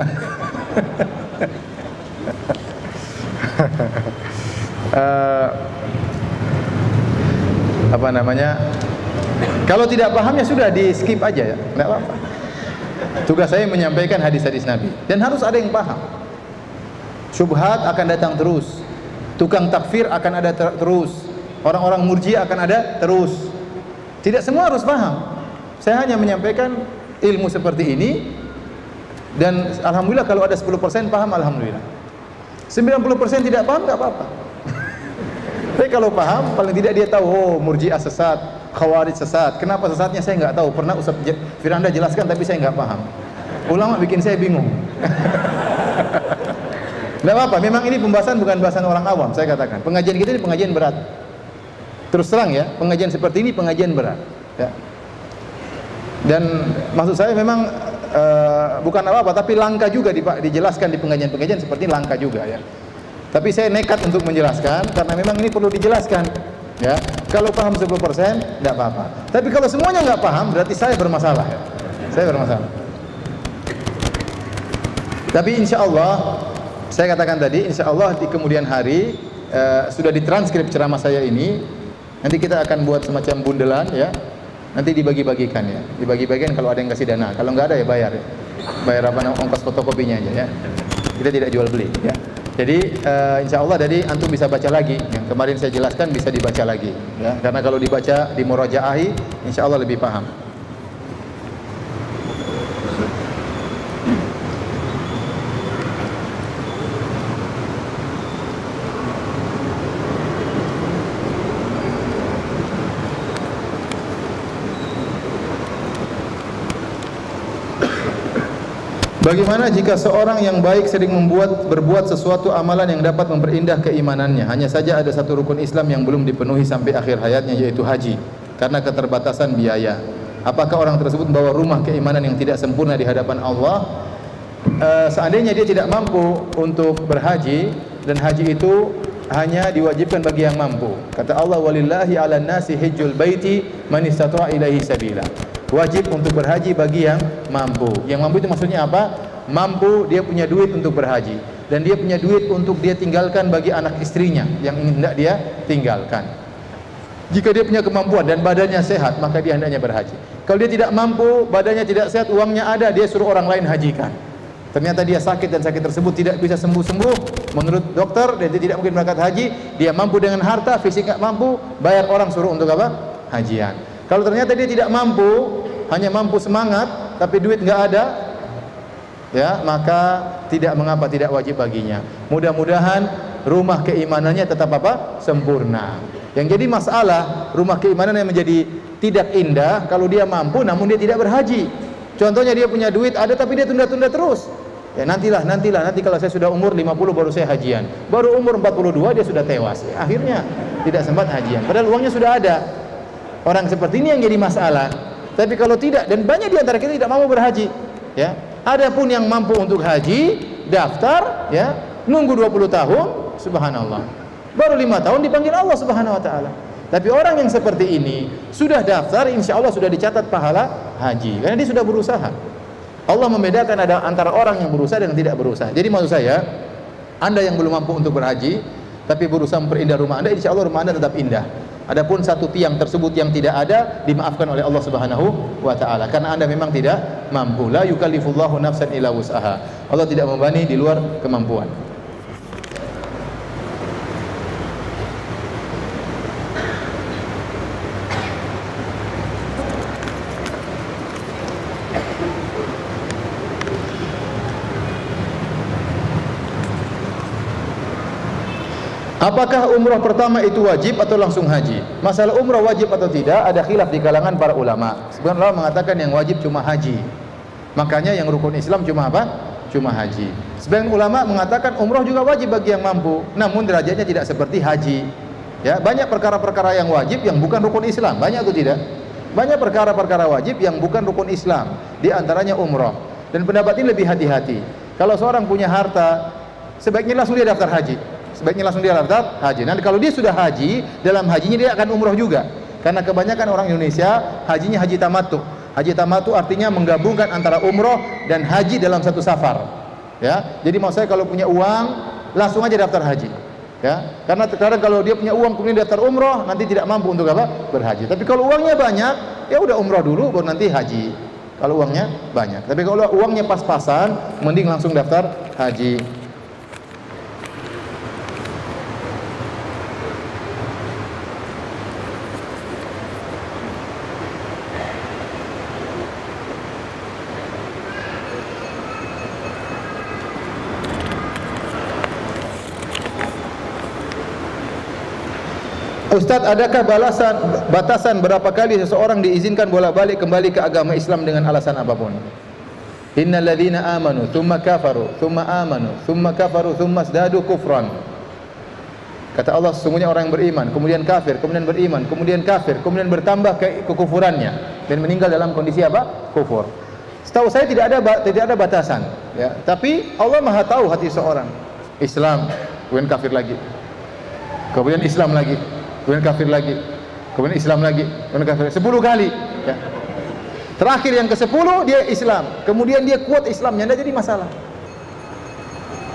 Apa namanya? Kalau tidak paham ya sudah di skip aja, ya, tidak apa-apa. Tugas saya menyampaikan hadis-hadis Nabi dan harus ada yang paham. Syubhat akan datang terus, tukang takfir akan ada terus, orang-orang murji akan ada terus. Tidak semua harus paham. Saya hanya menyampaikan ilmu seperti ini, dan alhamdulillah kalau ada 10% paham, alhamdulillah. 90% tidak paham, enggak apa-apa. Tapi kalau paham, paling tidak dia tahu, oh murji'ah sesat, khawarij sesat. Kenapa sesatnya saya enggak tahu. Pernah Ustaz Firanda jelaskan tapi saya enggak paham. Ulama bikin saya bingung. Tidak apa-apa, memang ini pembahasan bukan bahasan orang awam. Saya katakan, pengajian kita ini pengajian berat. Terus terang ya, pengajian seperti ini pengajian berat, ya. Dan maksud saya memang bukan apa-apa, tapi langka juga dijelaskan di pengajian-pengajian seperti ini, langka juga, ya. Tapi saya nekat untuk menjelaskan karena memang ini perlu dijelaskan, ya. Kalau paham 10% tidak apa-apa. Tapi kalau semuanya nggak paham, berarti saya bermasalah ya. Saya bermasalah. Tapi insya Allah, saya katakan tadi, insya Allah di kemudian hari sudah ditranskrip ceramah saya ini. Nanti kita akan buat semacam bundelan ya. Nanti dibagi-bagikan ya. Dibagi-bagikan kalau ada yang kasih dana. Kalau nggak ada ya bayar ya. Bayar apa namanya, ongkos fotokopinya aja ya. Kita tidak jual beli ya. Jadi insya Allah jadi antum bisa baca lagi. Yang kemarin saya jelaskan bisa dibaca lagi ya. Karena kalau dibaca di murajaahi, insya Allah lebih paham. Bagaimana jika seorang yang baik sering berbuat sesuatu amalan yang dapat memperindah keimanannya, hanya saja ada satu rukun Islam yang belum dipenuhi sampai akhir hayatnya, yaitu haji, karena keterbatasan biaya. Apakah orang tersebut membawa rumah keimanan yang tidak sempurna di hadapan Allah? Seandainya dia tidak mampu untuk berhaji, dan haji itu hanya diwajibkan bagi yang mampu. Kata Allah, walillahi 'alan nasi hajjul baiti man istata'a ilaihi sabila. Wajib untuk berhaji bagi yang mampu. Yang mampu itu maksudnya apa? Mampu, dia punya duit untuk berhaji, dan dia punya duit untuk dia tinggalkan bagi anak istrinya yang hendak dia tinggalkan. Jika dia punya kemampuan dan badannya sehat, maka dia hendaknya berhaji. Kalau dia tidak mampu, badannya tidak sehat, uangnya ada, dia suruh orang lain hajikan. Ternyata dia sakit dan sakit tersebut tidak bisa sembuh-sembuh menurut dokter, dan dia tidak mungkin berangkat haji. Dia mampu dengan harta, fisik nggak mampu, bayar orang suruh untuk apa? Hajian. Kalau ternyata dia tidak mampu, hanya mampu semangat, tapi duit nggak ada, ya maka tidak mengapa, tidak wajib baginya. Mudah-mudahan rumah keimanannya tetap apa? Sempurna. Yang jadi masalah rumah keimanan yang menjadi tidak indah kalau dia mampu namun dia tidak berhaji. Contohnya dia punya duit ada tapi dia tunda-tunda terus. Ya nanti kalau saya sudah umur 50 baru saya hajian. Baru umur 42 dia sudah tewas. Ya, akhirnya tidak sempat hajian. Padahal uangnya sudah ada. Orang seperti ini yang jadi masalah. Tapi kalau tidak, dan banyak di antara kita tidak mau berhaji, ya. Adapun yang mampu untuk haji, daftar, ya, nunggu 20 tahun, subhanallah. Baru 5 tahun dipanggil Allah Subhanahu wa taala. Tapi orang yang seperti ini sudah daftar, insya Allah sudah dicatat pahala haji, karena dia sudah berusaha. Allah membedakan ada antara orang yang berusaha dan tidak berusaha. Jadi maksud saya, Anda yang belum mampu untuk berhaji, tapi berusaha memperindah rumah Anda, insya Allah rumah Anda tetap indah. Adapun satu tiang tersebut yang tidak ada, dimaafkan oleh Allah Subhanahu wa taala karena Anda memang tidak mampu. La yukallifullahu nafsan illa wus'aha. Allah tidak membebani di luar kemampuan. Apakah umrah pertama itu wajib atau langsung haji? Masalah umrah wajib atau tidak ada khilaf di kalangan para ulama. Sebagian ulama mengatakan yang wajib cuma haji. Makanya yang rukun Islam cuma apa? Cuma haji. Sebagian ulama mengatakan umrah juga wajib bagi yang mampu, namun derajatnya tidak seperti haji. Ya, banyak perkara-perkara yang wajib yang bukan rukun Islam. Banyak atau tidak? Banyak perkara-perkara wajib yang bukan rukun Islam. Di antaranya umrah. Dan pendapat ini lebih hati-hati. Kalau seorang punya harta, sebaiknya langsung dia daftar haji. Sebaiknya langsung dia daftar haji. Nanti kalau dia sudah haji, dalam hajinya dia akan umroh juga. Karena kebanyakan orang Indonesia hajinya haji tamattu. Haji tamattu artinya menggabungkan antara umroh dan haji dalam satu safar. Ya, jadi mau saya kalau punya uang langsung aja daftar haji. Ya, karena terkadang kalau dia punya uang kemudian daftar umroh nanti tidak mampu untuk apa? Berhaji. Tapi kalau uangnya banyak, ya udah umroh dulu baru nanti haji. Kalau uangnya banyak. Tapi kalau uangnya pas-pasan, mending langsung daftar haji. Ustadz, adakah batasan berapa kali seseorang diizinkan bolak-balik kembali ke agama Islam dengan alasan apapun? Innal ladzina amanu tsumma kafaru tsumma amanu tsumma kafaru tsumma zdadu kufran. Kata Allah, sesungguhnya orang yang beriman kemudian kafir, kemudian beriman, kemudian kafir, kemudian bertambah kekufurannya dan meninggal dalam kondisi apa? Kufur. Setahu saya tidak ada batasan, ya. Tapi Allah Maha tahu hati seorang. Islam, kemudian kafir lagi. Kemudian Islam lagi. Kemudian kafir lagi. kemudian Islam lagi, kemudian kafir 10 kali. Ya. Terakhir yang ke-10 dia Islam, kemudian dia kuat Islamnya, tidak jadi masalah.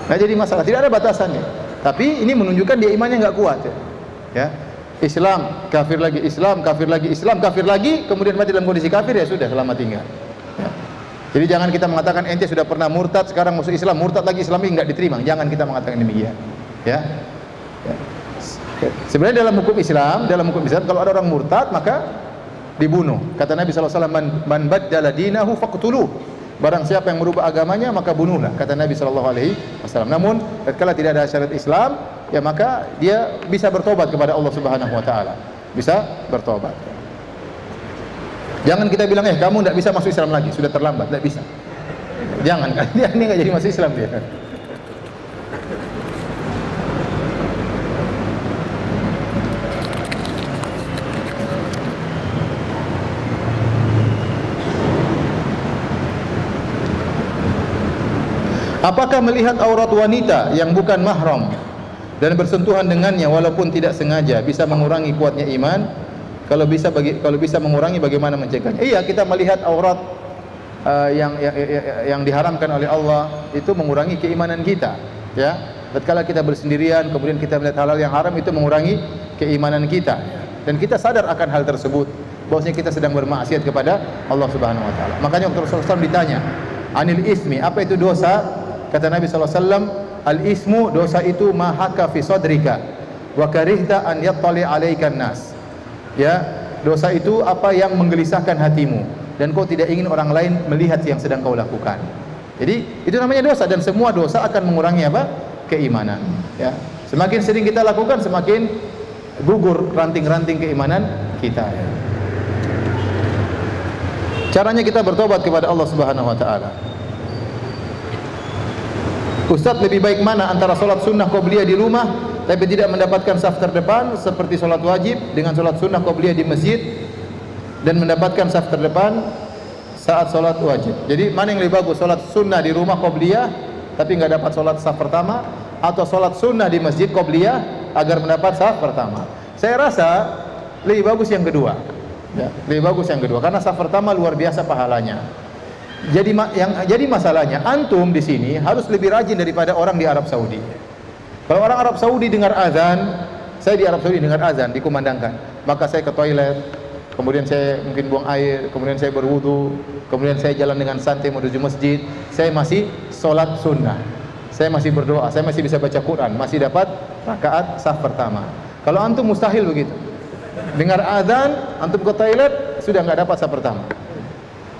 Tidak jadi masalah, tidak ada batasannya. Tapi ini menunjukkan dia imannya nggak kuat. Ya. Islam, kafir lagi, Islam, kafir lagi, Islam, kafir lagi, kemudian mati dalam kondisi kafir, ya sudah, selamat tinggal. Ya. Jadi jangan kita mengatakan ente sudah pernah murtad, sekarang masuk Islam, murtad lagi, Islam ini nggak diterima. Jangan kita mengatakan demikian. Ya. Ya. Sebenarnya dalam hukum Islam kalau ada orang murtad maka dibunuh. Kata Nabi SAW, man baddala dinahu faqtuluh. Barang siapa yang merubah agamanya maka bunuhlah, kata Nabi SAW. Namun kalau tidak ada syariat Islam, ya maka dia bisa bertobat kepada Allah Subhanahu wa taala. Bisa bertobat. Jangan kita bilang kamu tidak bisa masuk Islam lagi, sudah terlambat, tidak bisa. Jangan, dia ini nggak jadi masuk Islam dia. Apakah melihat aurat wanita yang bukan mahram dan bersentuhan dengannya walaupun tidak sengaja bisa mengurangi kuatnya iman? Kalau bisa mengurangi, bagaimana mencegahnya? Iya, kita melihat aurat yang diharamkan oleh Allah itu mengurangi keimanan kita. Ya, tatkala kita bersendirian kemudian kita melihat halal yang haram, itu mengurangi keimanan kita. Dan kita sadar akan hal tersebut, bahwasanya kita sedang bermaksiat kepada Allah Subhanahu Wa Taala. Makanya waktu Rasulullah SAW ditanya, anil ismi, apa itu dosa? Kata Nabi SAW, al-ismu, dosa itu mahaka fi sadrika wa karihta an yattali alaikan nas. Ya, dosa itu apa yang menggelisahkan hatimu dan kau tidak ingin orang lain melihat yang sedang kau lakukan. Jadi itu namanya dosa, dan semua dosa akan mengurangi apa? Keimanan. Ya, semakin sering kita lakukan semakin gugur ranting-ranting keimanan kita. Ya. Caranya kita bertobat kepada Allah Subhanahu Wa Taala. Ustaz, lebih baik mana antara sholat sunnah qobliyah di rumah tapi tidak mendapatkan saf terdepan seperti sholat wajib, dengan sholat sunnah qobliyah di masjid dan mendapatkan saf terdepan saat sholat wajib? Jadi mana yang lebih bagus, sholat sunnah di rumah qobliyah tapi nggak dapat sholat saf pertama, atau sholat sunnah di masjid qobliyah agar mendapat saf pertama? Saya rasa lebih bagus yang kedua. Ya, lebih bagus yang kedua karena saf pertama luar biasa pahalanya. Jadi masalahnya antum di sini harus lebih rajin daripada orang di Arab Saudi. Kalau orang Arab Saudi dengar azan, saya di Arab Saudi dengar azan dikumandangkan, maka saya ke toilet, kemudian saya mungkin buang air, kemudian saya berwudu, kemudian saya jalan dengan santai menuju masjid, saya masih sholat sunnah, saya masih berdoa, saya masih bisa baca Quran, masih dapat rakaat saf pertama. Kalau antum mustahil begitu. Dengar azan, antum ke toilet, sudah nggak dapat saf pertama.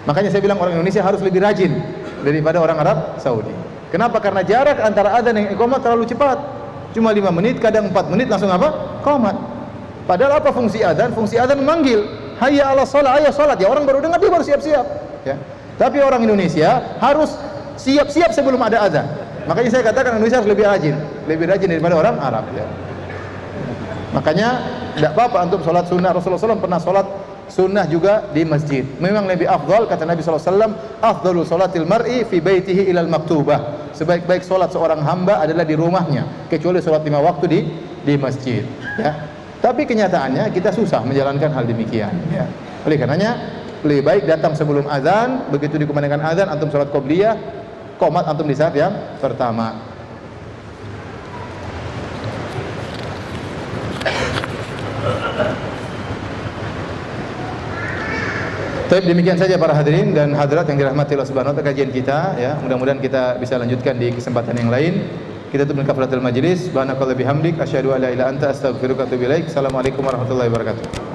Makanya saya bilang orang Indonesia harus lebih rajin daripada orang Arab Saudi. Kenapa? Karena jarak antara adzan dan iqamah terlalu cepat. Cuma 5 menit, kadang 4 menit langsung apa? Qomat. Padahal apa fungsi adzan? Fungsi adzan memanggil, hayya 'alas shalah, ayo salat. Ya orang baru dengar dia baru siap-siap, ya. Tapi orang Indonesia harus siap-siap sebelum ada adzan. Makanya saya katakan Indonesia harus lebih rajin daripada orang Arab, ya. Makanya tidak apa-apa antum salat sunnah. Rasulullah SAW pernah salat sunnah juga di masjid. Memang lebih afdal, kata Nabi SAW, afdalu salatil mar'i fi baitihi ilal maktubah. Sebaik-baik salat seorang hamba adalah di rumahnya, kecuali salat 5 waktu di masjid, ya. Tapi kenyataannya kita susah menjalankan hal demikian, ya. Oleh karenanya lebih baik datang sebelum azan, begitu dikumandangkan azan antum salat qobliyah, qomat antum di saat yang pertama. Baik, demikian saja para hadirin dan hadirat yang dirahmati Allah Subhanahu wa taala kajian kita, ya. Mudah-mudahan kita bisa lanjutkan di kesempatan yang lain. Kita tutup dengan kafaratul majlis. Subhanakallah bihamdik asyhadu an la ilaha illa anta astaghfiruka wa atubu ilaik. Assalamualaikum warahmatullahi wabarakatuh.